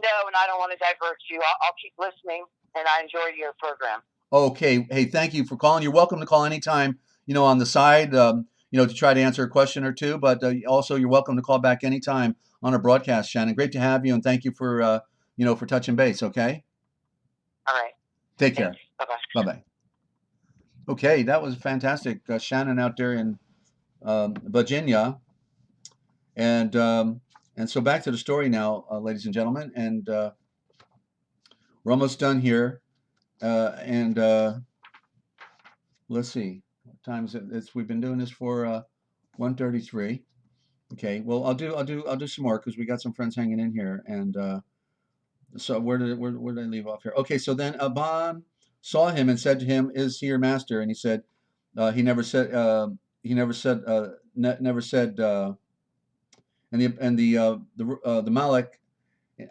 No, and I don't want to divert you. I'll keep listening, and I enjoy your program. Okay. Hey, thank you for calling. You're welcome to call anytime, on the side, to try to answer a question or two. But also, you're welcome to call back anytime on our broadcast, Shannon. Great to have you, and thank you for, for touching base, okay? All right. Take care. Bye-bye. Bye-bye. Okay, that was fantastic. Shannon out there in Virginia. And so back to the story now, ladies and gentlemen. And we're almost done here. Let's see. What time is it? We've been doing this for 1:33. Okay. Well, I'll do some more because we got some friends hanging in here. And so where did I leave off here? Okay. So then Aban saw him and said to him, "Is he your master?" And he said, "He never said. Never said." And the Malek.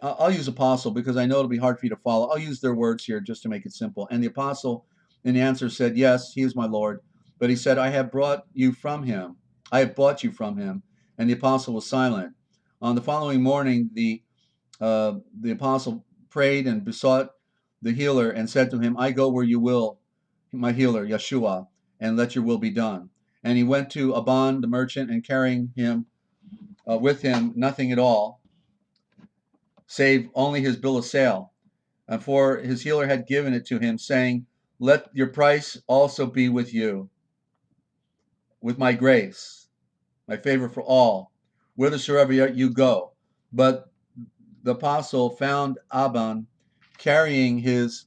I'll use apostle because I know it'll be hard for you to follow. I'll use their words here just to make it simple. And the apostle, in answer, said, "Yes, he is my Lord." But he said, "I have brought you from him. I have bought you from him." And the apostle was silent. On the following morning, the apostle prayed and besought the healer and said to him, "I go where you will, my healer, Yeshua, and let your will be done." And he went to Aban the merchant, and carrying him with him nothing at all, save only his bill of sale. And for his healer had given it to him, saying, "Let your price also be with you, with my grace, my favor for all, whithersoever you go." But the apostle found Aban carrying his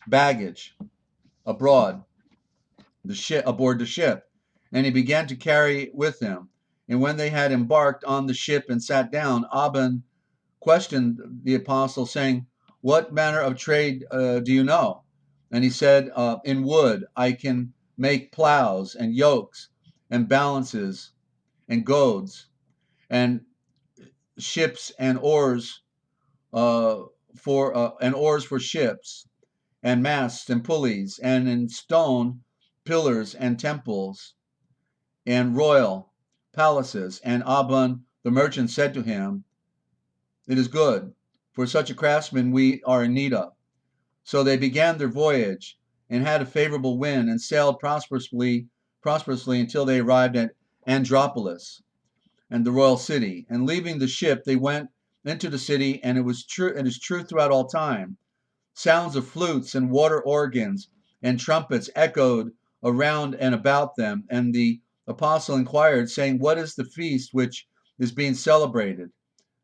baggage aboard the ship, and he began to carry with him. And when they had embarked on the ship and sat down, Aban questioned the apostle, saying, "What manner of trade do you know?" And he said, "In wood I can make plows and yokes and balances and goads and ships and oars for ships and masts and pulleys, and in stone pillars and temples and royal palaces." And Aban the merchant said to him, "It is good, for such a craftsman we are in need of." So they began their voyage and had a favorable wind and sailed prosperously until they arrived at Andropolis and the royal city. And leaving the ship, they went into the city, and it is true throughout all time. Sounds of flutes and water organs and trumpets echoed around and about them. And the apostle inquired, saying, "What is the feast which is being celebrated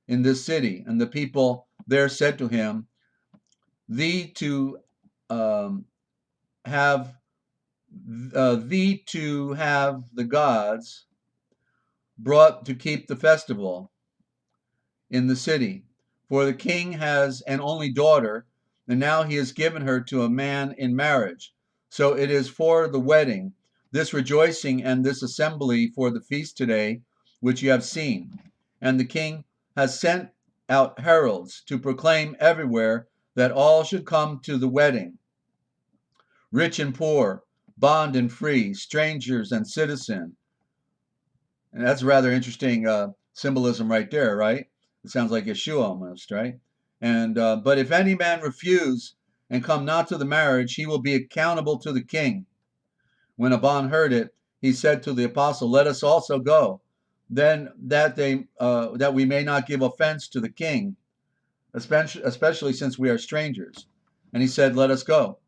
in this city?" And the people there said to him, "Thee to have the gods brought to keep the festival in the city. For the king has an only daughter, and now he has given her to a man in marriage. So it is for the wedding, this rejoicing and this assembly for the feast today, which you have seen. And the king has sent out heralds to proclaim everywhere that all should come to the wedding, rich and poor, bond and free, strangers and citizen." And that's rather interesting symbolism right there, right? It sounds like Yeshua almost, right? And but if any man refuse and come not to the marriage, he will be accountable to the king. When Aban heard it, he said to the apostle, "Let us also go, then that we may not give offense to the king, especially since we are strangers." And he said, "Let us go."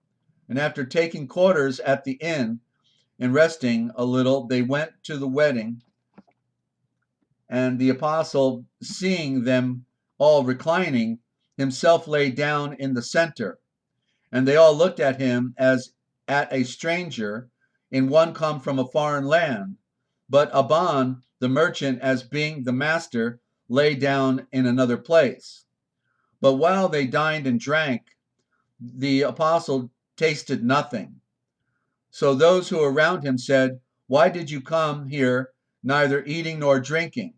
And after taking quarters at the inn and resting a little, they went to the wedding. And the apostle, seeing them all reclining, himself lay down in the center. And they all looked at him as at a stranger, in one come from a foreign land. But Aban, the merchant, as being the master, lay down in another place. But while they dined and drank, the apostle tasted nothing. So those who were around him said, "Why did you come here, neither eating nor drinking?"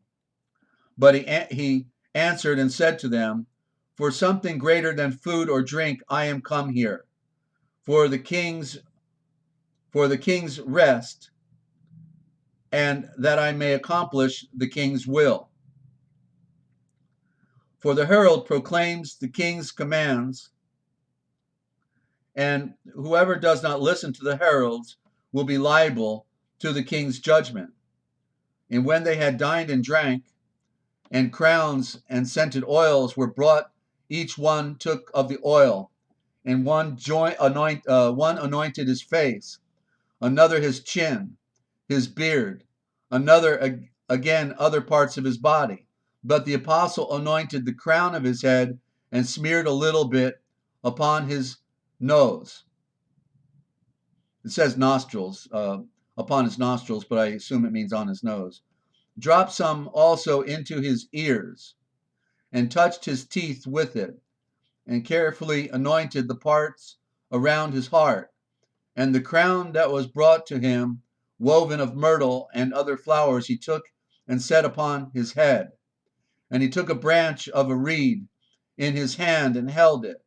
But he answered and said to them, "For something greater than food or drink I am come here, for the king's rest, and that I may accomplish the king's will. For the herald proclaims the king's commands, and whoever does not listen to the heralds will be liable to the king's judgment." And when they had dined and drank, and crowns and scented oils were brought, each one took of the oil, and one anointed his face, another his chin, his beard, another again other parts of his body. But the apostle anointed the crown of his head and smeared a little bit upon his nose. It says nostrils, upon his nostrils, but I assume it means on his nose. Dropped some also into his ears, and touched his teeth with it, and carefully anointed the parts around his heart. And the crown that was brought to him, woven of myrtle and other flowers, he took and set upon his head. And he took a branch of a reed in his hand and held it.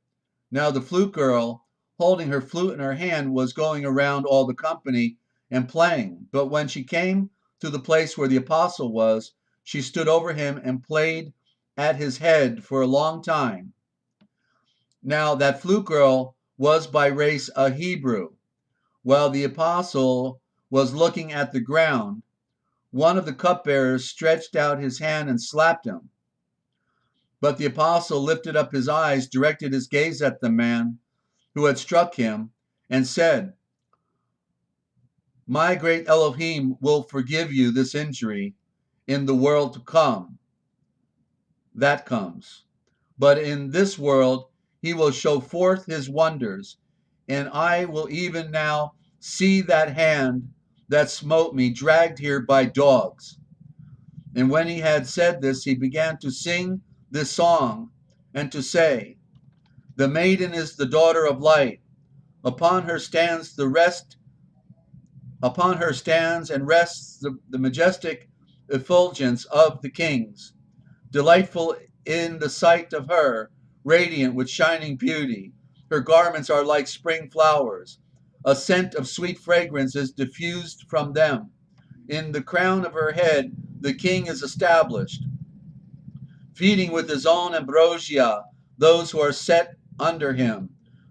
Now the flute girl, holding her flute in her hand, was going around all the company and playing. But when she came to the place where the apostle was, she stood over him and played at his head for a long time. Now that flute girl was by race a Hebrew. While the apostle was looking at the ground, one of the cupbearers stretched out his hand and slapped him. But the apostle lifted up his eyes, directed his gaze at the man who had struck him, and said, "My great Elohim will forgive you this injury in the world to come." That comes. But in this world he will show forth his wonders, and I will even now see that hand that smote me dragged here by dogs. And when he had said this, he began to sing this song and to say, the maiden is the daughter of light. Upon her stands and rests the majestic effulgence of the kings, delightful in the sight of her, radiant with shining beauty. Her garments are like spring flowers. A scent of sweet fragrance is diffused from them. In the crown of her head, the king is established, feeding with his own ambrosia those who are set under him.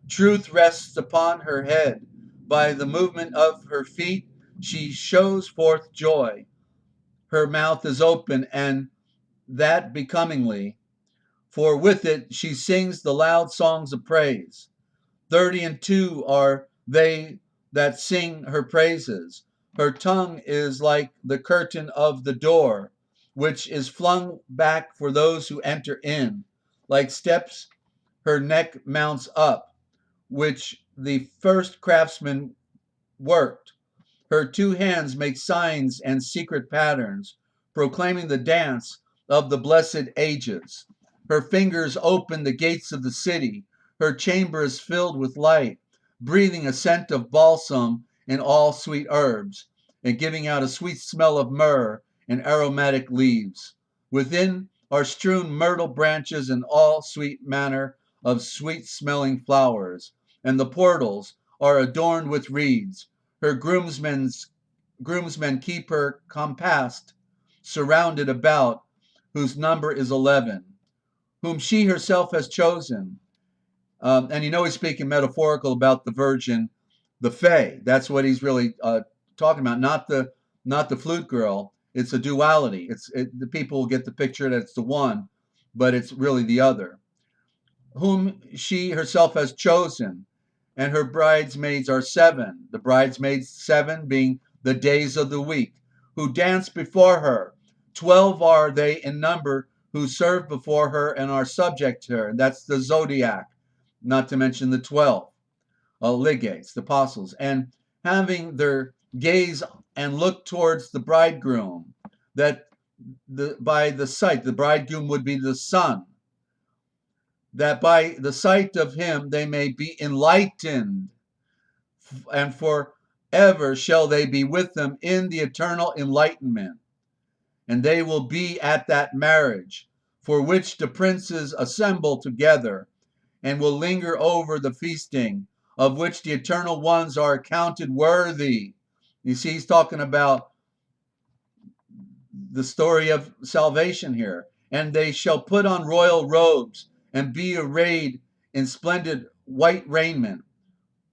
Truth rests upon her head. By the movement of her feet, she shows forth joy. Her mouth is open, and that becomingly, for with it she sings the loud songs of praise. 32 are they that sing her praises. Her tongue is like the curtain of the door, which is flung back for those who enter in. Like steps, her neck mounts up, which the first craftsman worked. Her two hands make signs and secret patterns, proclaiming the dance of the blessed ages. Her fingers open the gates of the city. Her chamber is filled with light, breathing a scent of balsam and all sweet herbs, and giving out a sweet smell of myrrh and aromatic leaves. Within are strewn myrtle branches and all sweet manner of sweet-smelling flowers, and the portals are adorned with reeds. Her groomsmen keep her compassed, surrounded about, whose number is 11, whom she herself has chosen. And he's speaking metaphorical about the virgin, the Fae. That's what he's really talking about, not the flute girl. It's a duality. The people will get the picture that it's the one, but it's really the other, whom she herself has chosen, and her bridesmaids are 7, the bridesmaids 7 being the days of the week, who dance before her. 12 are they in number who serve before her and are subject to her. And that's the zodiac, not to mention the 12 legates, the apostles, and having their gaze and look towards the bridegroom, that by the sight, the bridegroom would be the sun, that by the sight of him they may be enlightened, and forever shall they be with them in the eternal enlightenment. And they will be at that marriage, for which the princes assemble together, and will linger over the feasting, of which the eternal ones are accounted worthy. You see, he's talking about the story of salvation here. And they shall put on royal robes and be arrayed in splendid white raiment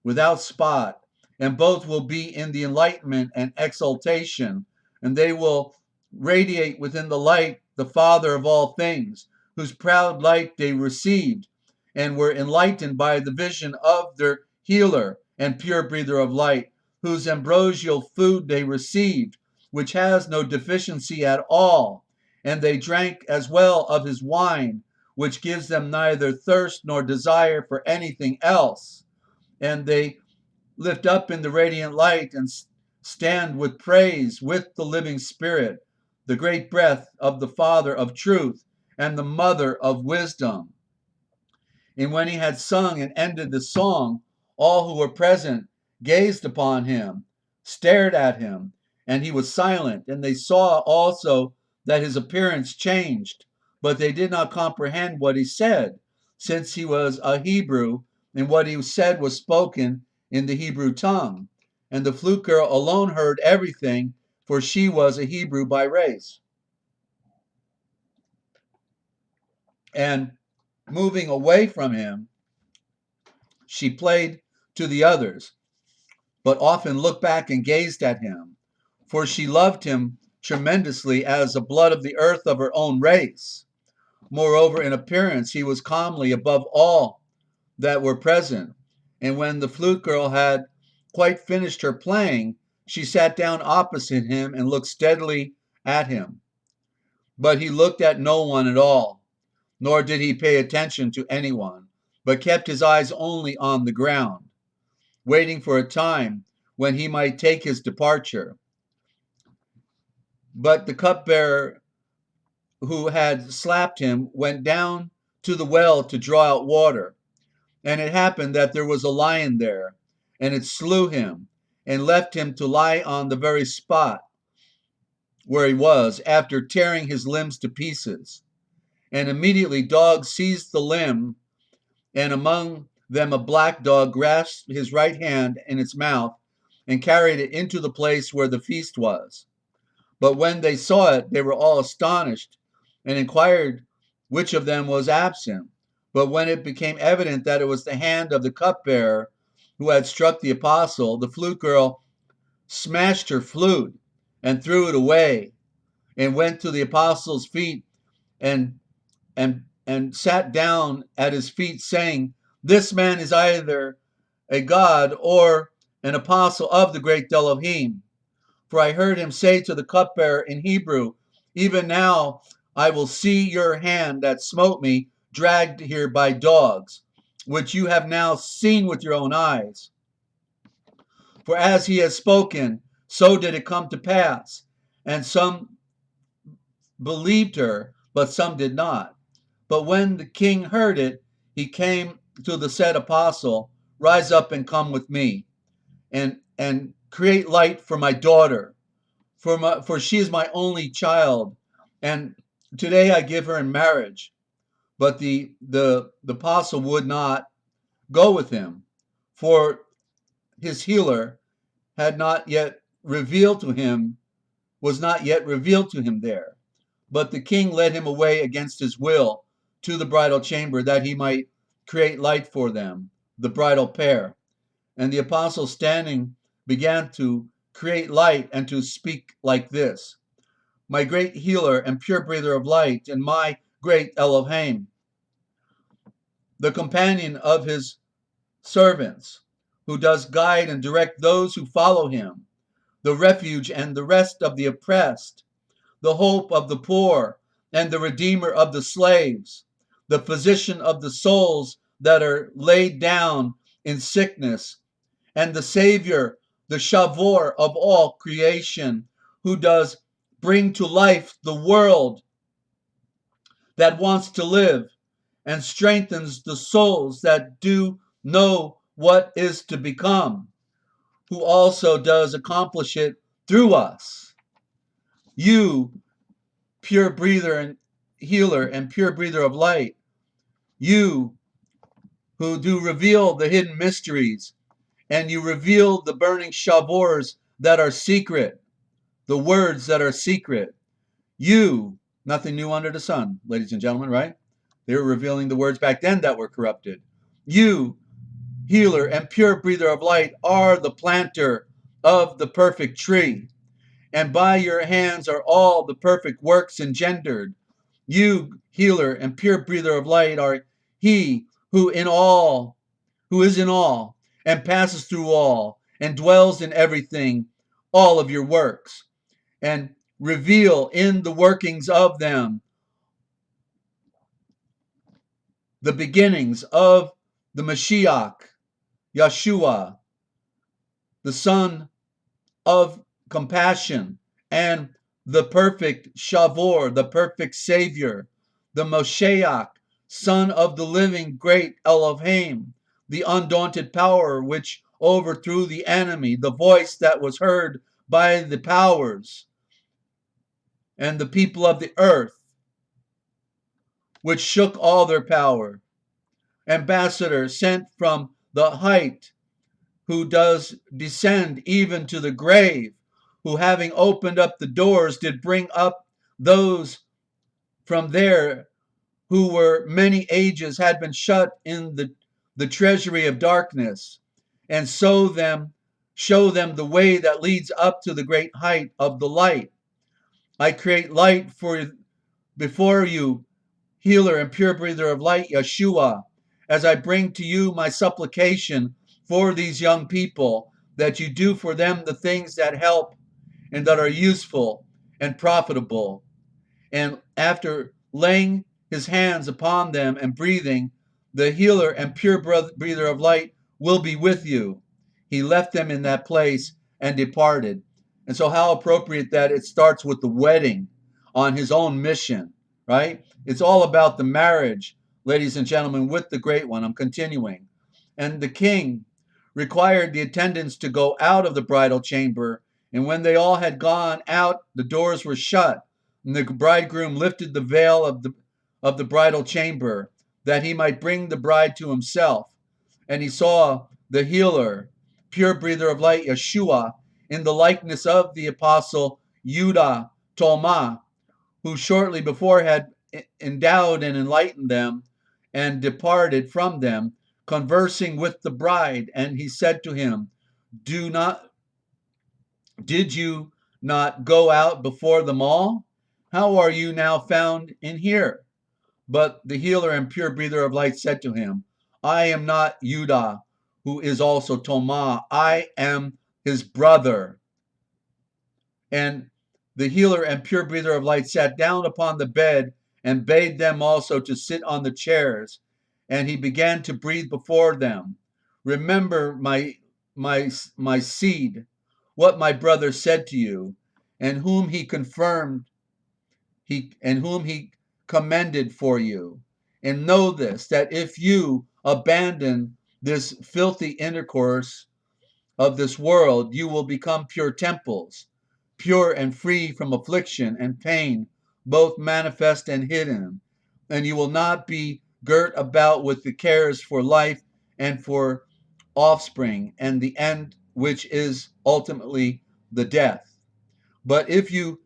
without spot, and both will be in the enlightenment and exaltation, and they will radiate within the light the Father of all things, whose proud light they received, and were enlightened by the vision of their healer and pure breather of light, whose ambrosial food they received, which has no deficiency at all, and they drank as well of his wine, which gives them neither thirst nor desire for anything else. And they lift up in the radiant light and stand with praise with the living Spirit, the great breath of the Father of truth and the Mother of wisdom. And when he had sung and ended the song, all who were present gazed upon him, stared at him, and he was silent. And they saw also that his appearance changed, but they did not comprehend what he said, since he was a Hebrew, and what he said was spoken in the Hebrew tongue. And the flute girl alone heard everything, for she was a Hebrew by race. And moving away from him, she played to the others, but often looked back and gazed at him, for she loved him tremendously as the blood of the earth of her own race. Moreover, in appearance, he was comely above all that were present. And when the flute girl had quite finished her playing, she sat down opposite him and looked steadily at him. But he looked at no one at all, nor did he pay attention to anyone, but kept his eyes only on the ground, waiting for a time when he might take his departure. But the cupbearer who had slapped him, went down to the well to draw out water. And it happened that there was a lion there, and it slew him, and left him to lie on the very spot where he was, after tearing his limbs to pieces. And immediately dogs seized the limb, and among them a black dog grasped his right hand in its mouth, and carried it into the place where the feast was. But when they saw it, they were all astonished, and inquired which of them was absent. But when it became evident that it was the hand of the cupbearer who had struck the apostle, the flute girl smashed her flute and threw it away, and went to the apostle's feet and sat down at his feet, saying, "This man is either a god or an apostle of the great Elohim." For I heard him say to the cupbearer in Hebrew, "Even now I will see your hand that smote me dragged here by dogs, which you have now seen with your own eyes." For as he has spoken, so did it come to pass. And some believed her, but some did not. But when the king heard it, he came to the said apostle, "Rise up and come with me, and create light for my daughter, for she is my only child, and today I give her in marriage." But the apostle would not go with him, for his healer had not yet revealed to him, was not yet revealed to him there. But the king led him away against his will to the bridal chamber, that he might create light for them, the bridal pair. And the apostle, standing, began to create light and to speak like this: "My great healer and pure breather of light, and my great Elohim, the companion of his servants, who does guide and direct those who follow him, the refuge and the rest of the oppressed, the hope of the poor, and the redeemer of the slaves, the physician of the souls that are laid down in sickness, and the savior, the shavor of all creation, who does bring to life the world that wants to live, and strengthens the souls that do know what is to become, who also does accomplish it through us. You, pure breather and healer and pure breather of light, you who do reveal the hidden mysteries, and you reveal the burning shavors that are secret, the words that are secret. You, nothing new under the sun, ladies and gentlemen, right? They were revealing the words back then that were corrupted. You, healer and pure breather of light, are the planter of the perfect tree, and by your hands are all the perfect works engendered. You, healer and pure breather of light, are he who is in all, and passes through all, and dwells in everything, all of your works, and reveal in the workings of them the beginnings of the Mashiach, Yeshua, the Son of compassion, and the perfect Shavor, the perfect Savior, the Moshiach, Son of the living great Elohim, the undaunted power which overthrew the enemy, the voice that was heard by the powers and the people of the earth, which shook all their power. Ambassador sent from the height, who does descend even to the grave, who having opened up the doors did bring up those from there who were many ages had been shut in the treasury of darkness, and show them the way that leads up to the great height of the light. I create light for before you, healer and pure breather of light, Yeshua, as I bring to you my supplication for these young people, that you do for them the things that help and that are useful and profitable. And after laying his hands upon them and breathing, the healer and pure breather of light will be with you. He left them in that place and departed. And so how appropriate that it starts with the wedding on his own mission. right? It's all about the marriage, ladies and gentlemen, with the Great One. I'm continuing. And the king required the attendants to go out of the bridal chamber. And when they all had gone out, the doors were shut. And the bridegroom lifted the veil of the bridal chamber that he might bring the bride to himself. And he saw the healer, pure breather of light, Yeshua, in the likeness of the apostle Judah Tolma, who shortly before had endowed and enlightened them and departed from them, conversing with the bride. And he said to him, Did you not go out before them all? How are you now found in here? But the healer and pure breather of light said to him, I am not Judah, who is also Toma. I am his brother. And the healer and pure breather of light sat down upon the bed and bade them also to sit on the chairs. And he began to breathe before them. Remember my seed, what my brother said to you, and whom he commended for you. And know this, that if you abandon this filthy intercourse of this world, you will become pure temples, pure and free from affliction and pain, both manifest and hidden. And you will not be girt about with the cares for life and for offspring, and the end, which is ultimately the death. But if you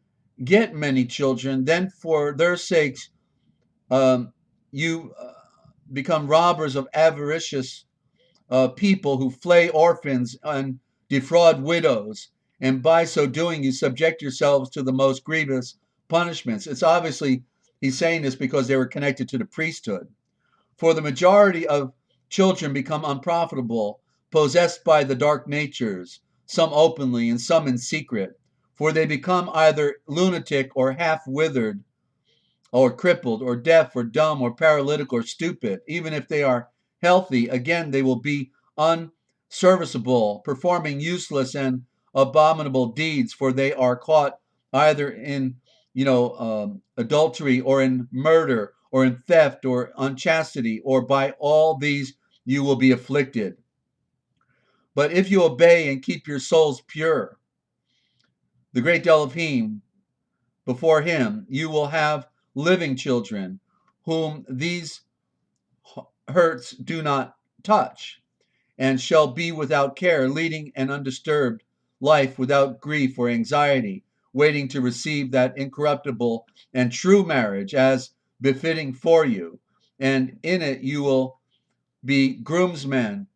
get many children, then for their sakes you become robbers of avaricious people who flay orphans and defraud widows, and by so doing you subject yourselves to the most grievous punishments. It's obviously, he's saying this because they were connected to the priesthood. For the majority of children become unprofitable, possessed by the dark natures, some openly and some in secret, for they become either lunatic or half withered, or crippled, or deaf, or dumb, or paralytic, or stupid. Even if they are healthy, again, they will be unserviceable, performing useless and abominable deeds, for they are caught either in, adultery, or in murder, or in theft, or unchastity, or by all these you will be afflicted. But if you obey and keep your souls pure, the great Elohim, before him, you will have living children whom these hurts do not touch, and shall be without care, leading an undisturbed life without grief or anxiety, waiting to receive that incorruptible and true marriage as befitting for you. And in it you will be groomsmen,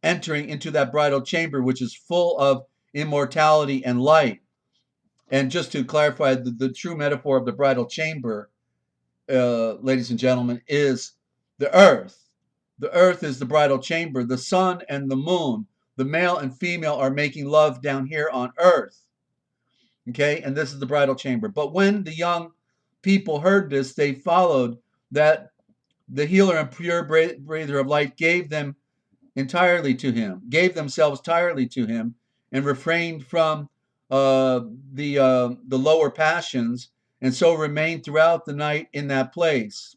entering into that bridal chamber which is full of immortality and light. And just to clarify, the true metaphor of the bridal chamber, ladies and gentlemen, is the earth. The earth is the bridal chamber. The sun and the moon, the male and female, are making love down here on earth. Okay, and this is the bridal chamber. But when the young people heard this, they followed that the healer and pure breather of light gave themselves entirely to him, and refrained from the lower passions, and so remained throughout the night in that place.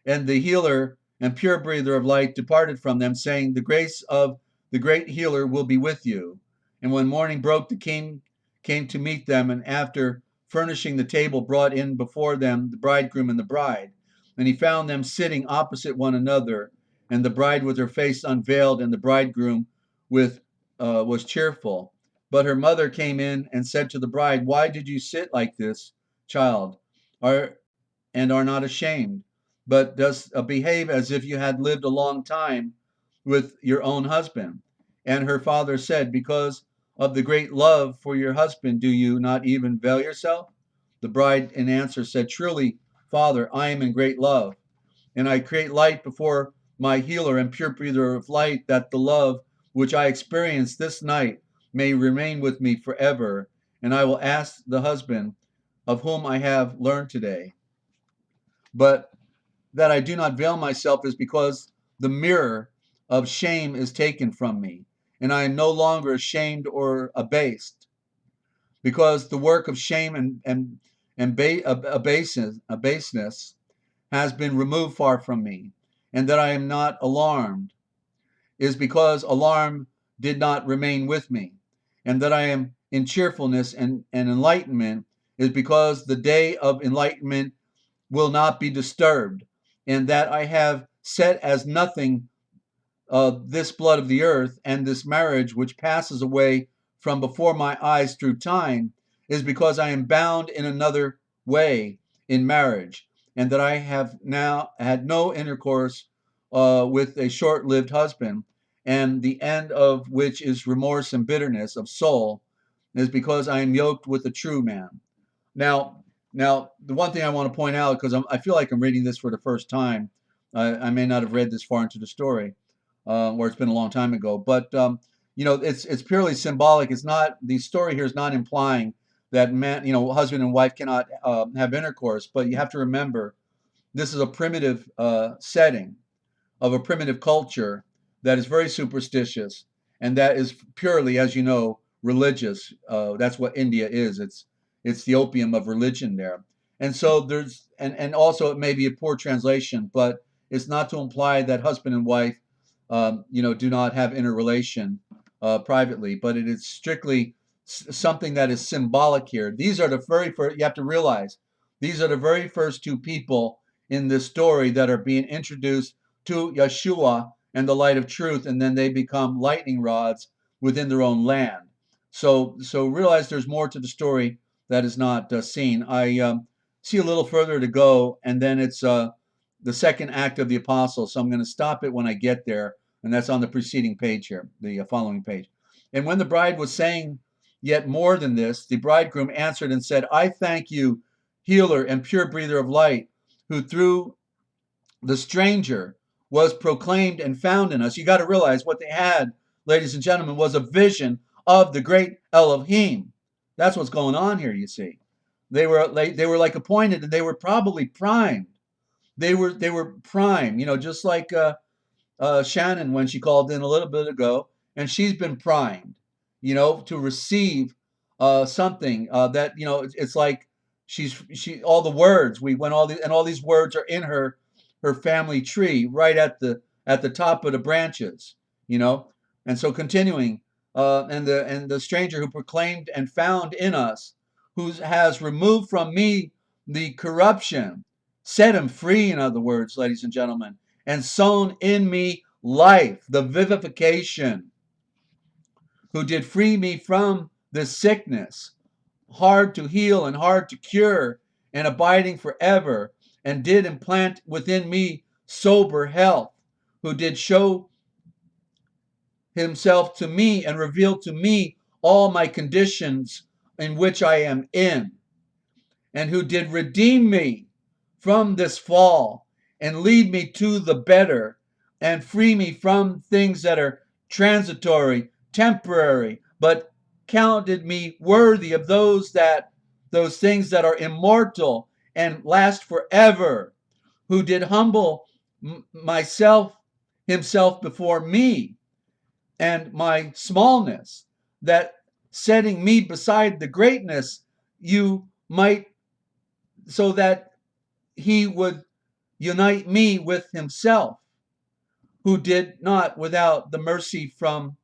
And the healer and pure breather of light departed from them, saying, The grace of the great healer will be with you. And when morning broke, the king came to meet them, and after furnishing the table, brought in before them the bridegroom and the bride. And he found them sitting opposite one another, and the bride with her face unveiled, and the bridegroom was cheerful. But her mother came in and said to the bride, Why did you sit like this, child, and are not ashamed, but does behave as if you had lived a long time with your own husband? And her father said, Because of the great love for your husband, do you not even veil yourself? The bride in answer said, Truly, Father, I am in great love, and I create light before my healer and pure breather of light, that the love which I experienced this night may remain with me forever. And I will ask the husband of whom I have learned today. But that I do not veil myself is because the mirror of shame is taken from me, and I am no longer ashamed or abased, because the work of shame and and a baseness has been removed far from me, and that I am not alarmed is because alarm did not remain with me, and that I am in cheerfulness and enlightenment is because the day of enlightenment will not be disturbed, and that I have set as nothing this blood of the earth, and this marriage which passes away from before my eyes through time is because I am bound in another way in marriage, and that I have now had no intercourse with a short-lived husband, and the end of which is remorse and bitterness of soul, is because I am yoked with a true man. Now, the one thing I want to point out, because I feel like I'm reading this for the first time, I may not have read this far into the story, or it's been a long time ago, but it's purely symbolic. It's not, the story here is not implying that man, husband and wife cannot have intercourse, but you have to remember this is a primitive setting of a primitive culture that is very superstitious and that is purely, as you know, religious. That's what India is. It's the opium of religion there. And so there's, and also it may be a poor translation, but it's not to imply that husband and wife, do not have interrelation privately, but it is strictly something that is symbolic here. These are the very first, you have to realize, these are the very first two people in this story that are being introduced to Yeshua and the light of truth, and then they become lightning rods within their own land. So realize there's more to the story that is not seen. I see a little further to go, and then it's the second act of the apostle. So I'm going to stop it when I get there, and that's on the preceding page here, the following page. And when the bride was saying yet more than this, the bridegroom answered and said, I thank you, healer and pure breather of light, who through the stranger was proclaimed and found in us. You got to realize what they had, ladies and gentlemen, was a vision of the great Elohim. That's what's going on here, you see. They were like appointed, and they were probably primed. They were primed, just like Shannon when she called in a little bit ago, and she's been primed, to receive something that it's like she all the words we went all these words are in her family tree right at the top of the branches, and so continuing, and the stranger who proclaimed and found in us, who has removed from me the corruption, set him free, in other words, ladies and gentlemen, and sown in me life, the vivification, who did free me from this sickness, hard to heal and hard to cure, and abiding forever, and did implant within me sober health, who did show himself to me and reveal to me all my conditions in which I am in, and who did redeem me from this fall and lead me to the better and free me from things that are transitory, temporary, but counted me worthy of those things that are immortal and last forever, who did humble himself before me and my smallness, that setting me beside the greatness, you might, so that he would unite me with himself, who did not without the mercy from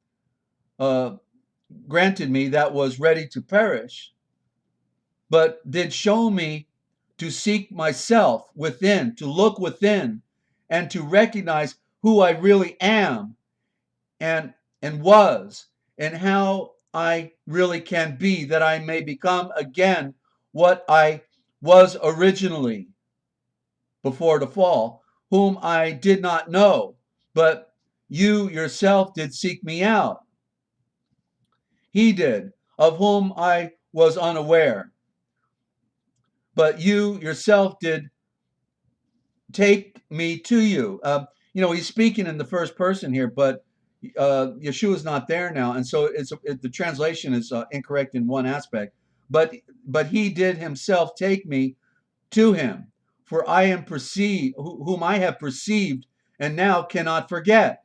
granted me that was ready to perish, but did show me to seek myself within, to look within, and to recognize who I really am and was, and how I really can be, that I may become again what I was originally before the fall, whom I did not know, but you yourself did seek me out. He did, of whom I was unaware, but you yourself did take me to you. He's speaking in the first person here, but Yeshua's not there now, and so the translation is incorrect in one aspect. But he did himself take me to him, for I am perceived, whom I have perceived, and now cannot forget,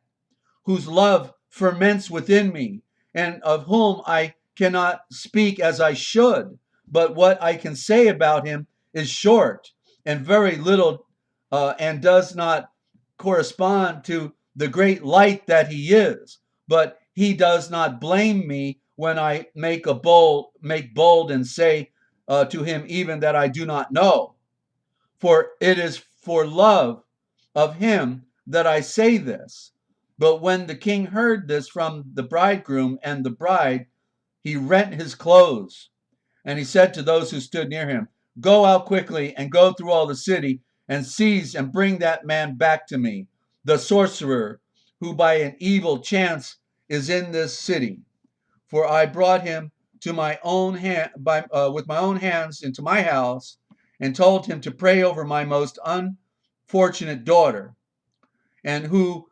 whose love ferments within me, and of whom I cannot speak as I should, but what I can say about him is short and very little, and does not correspond to the great light that he is. But he does not blame me when I make bold and say to him even that I do not know. For it is for love of him that I say this. But when the king heard this from the bridegroom and the bride, he rent his clothes. And he said to those who stood near him, "Go out quickly and go through all the city and seize and bring that man back to me, the sorcerer, who by an evil chance is in this city. For I brought him to my own with my own hands into my house, and told him to pray over my most unfortunate daughter, and who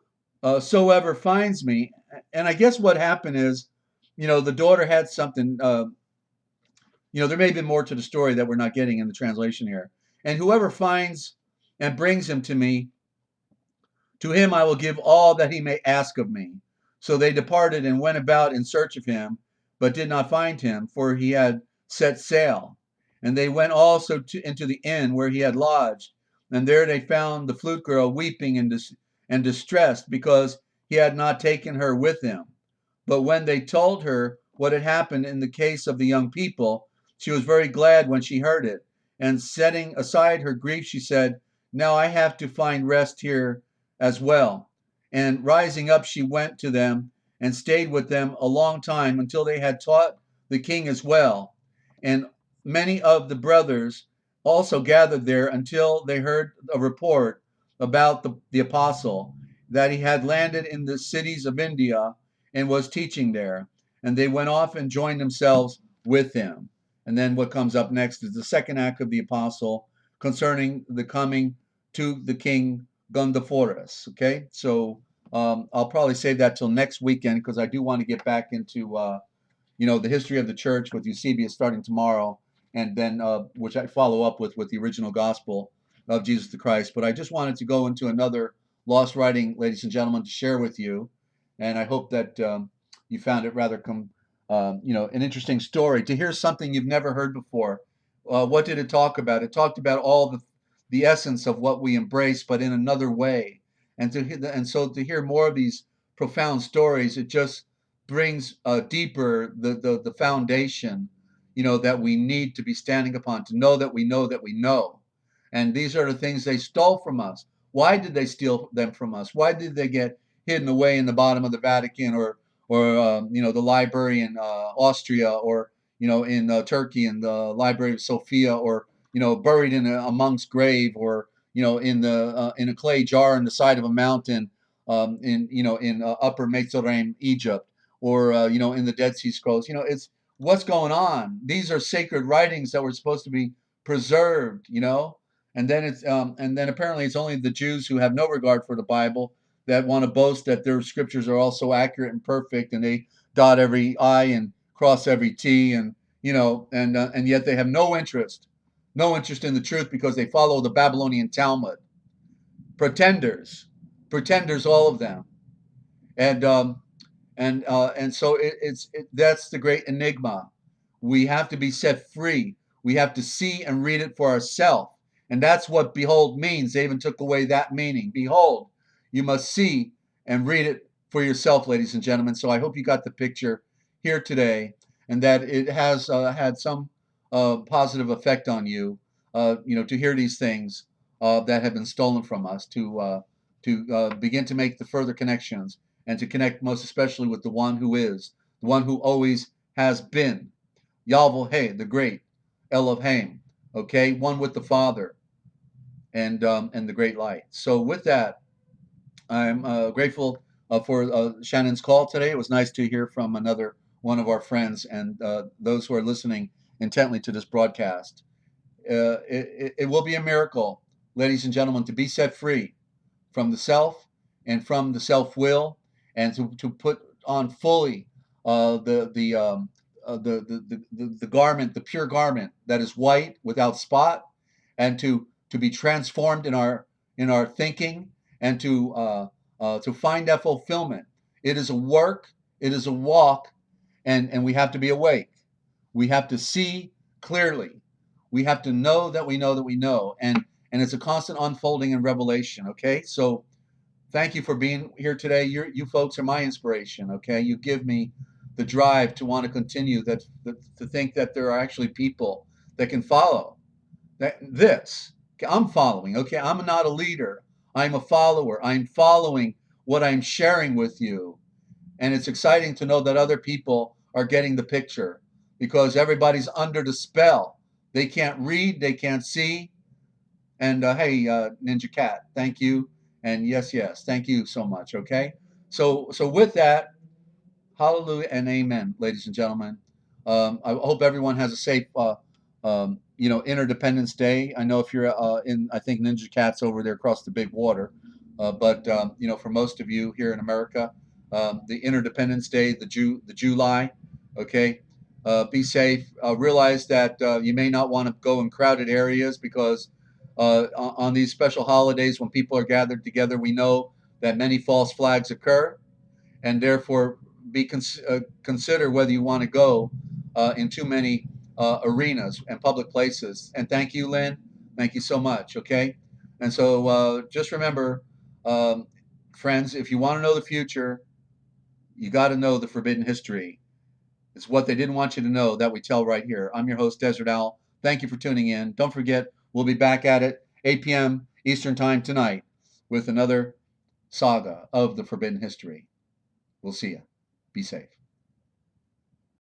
soever finds me." And I guess what happened is, the daughter had something. There may be more to the story that we're not getting in the translation here. "And whoever finds and brings him to me, to him I will give all that he may ask of me." So they departed and went about in search of him, but did not find him, for he had set sail. And they went also into the inn where he had lodged, and there they found the flute girl weeping and distressed because he had not taken her with him. But when they told her what had happened in the case of the young people, she was very glad when she heard it. And setting aside her grief, she said, "Now I have to find rest here as well." And rising up, she went to them and stayed with them a long time until they had taught the king as well. And many of the brothers also gathered there until they heard a report about the apostle, that he had landed in the cities of India and was teaching there. And they went off and joined themselves with him. And then what comes up next is the second act of the apostle concerning the coming to the king Gondophoros. Okay, so I'll probably save that till next weekend because I do want to get back into the history of the church with Eusebius starting tomorrow, and then which I follow up with the original gospel of Jesus the Christ. But I just wanted to go into another lost writing, ladies and gentlemen, to share with you, and I hope that you found it rather an interesting story to hear something you've never heard before. What did it talk about? It talked about all the essence of what we embrace, but in another way. And so to hear more of these profound stories, it just brings deeper the foundation, that we need to be standing upon, to know that we know that we know. And these are the things they stole from us. Why did they steal them from us? Why did they get hidden away in the bottom of the Vatican, or the library in Austria, or in Turkey in the Library of Sophia, or buried in a monk's grave, or in a clay jar in the side of a mountain, in Upper Mitzrayim, Egypt, or in the Dead Sea Scrolls. It's what's going on. These are sacred writings that were supposed to be preserved. And then apparently it's only the Jews who have no regard for the Bible that want to boast that their scriptures are all so accurate and perfect, and they dot every I and cross every T, and and yet they have no interest in the truth because they follow the Babylonian Talmud. Pretenders, all of them, and so that's the great enigma. We have to be set free. We have to see and read it for ourselves, and that's what behold means. They even took away that meaning. Behold, you must see and read it for yourself, ladies and gentlemen. So I hope you got the picture here today, and that it has had some positive effect on you. To hear these things that have been stolen from us, to begin to make the further connections, and to connect most especially with the one who is, the one who always has been, Yahweh, the great, Elohim, okay, one with the Father, and the great light. So with that, I'm grateful for Shannon's call today. It was nice to hear from another one of our friends, and those who are listening intently to this broadcast. It will be a miracle, ladies and gentlemen, to be set free from the self and from the self-will, and to put on fully the garment, the pure garment that is white without spot, and to be transformed in our thinking, and to find that fulfillment. It is a work, it is a walk, and we have to be awake. We have to see clearly. We have to know that we know that we know, and it's a constant unfolding and revelation. Okay, so thank you for being here today. You folks are my inspiration. Okay, you give me the drive to want to continue. To think that there are actually people that can follow this. Okay, I'm following. Okay, I'm not a leader. I'm a follower. I'm following what I'm sharing with you, and it's exciting to know that other people are getting the picture because everybody's under the spell. They can't read. They can't see. And hey, Ninja Cat, thank you. And yes, yes, thank you so much. Okay. So with that, hallelujah and amen, ladies and gentlemen. I hope everyone has a safe, Interdependence Day. I know if you're I think Ninja Cat's over there across the big water, but for most of you here in America, the Interdependence Day, the July. Okay. Be safe. Realize that you may not want to go in crowded areas because on these special holidays when people are gathered together, we know that many false flags occur, and therefore consider whether you want to go in too many arenas and public places. And thank you, Lynn. Thank you so much. Okay. And so just remember, friends, if you want to know the future, you got to know the forbidden history. It's what they didn't want you to know that we tell right here. I'm your host, Desert Owl. Thank you for tuning in. Don't forget, we'll be back at it 8 p.m. Eastern Time tonight with another saga of the forbidden history. We'll see you. Be safe.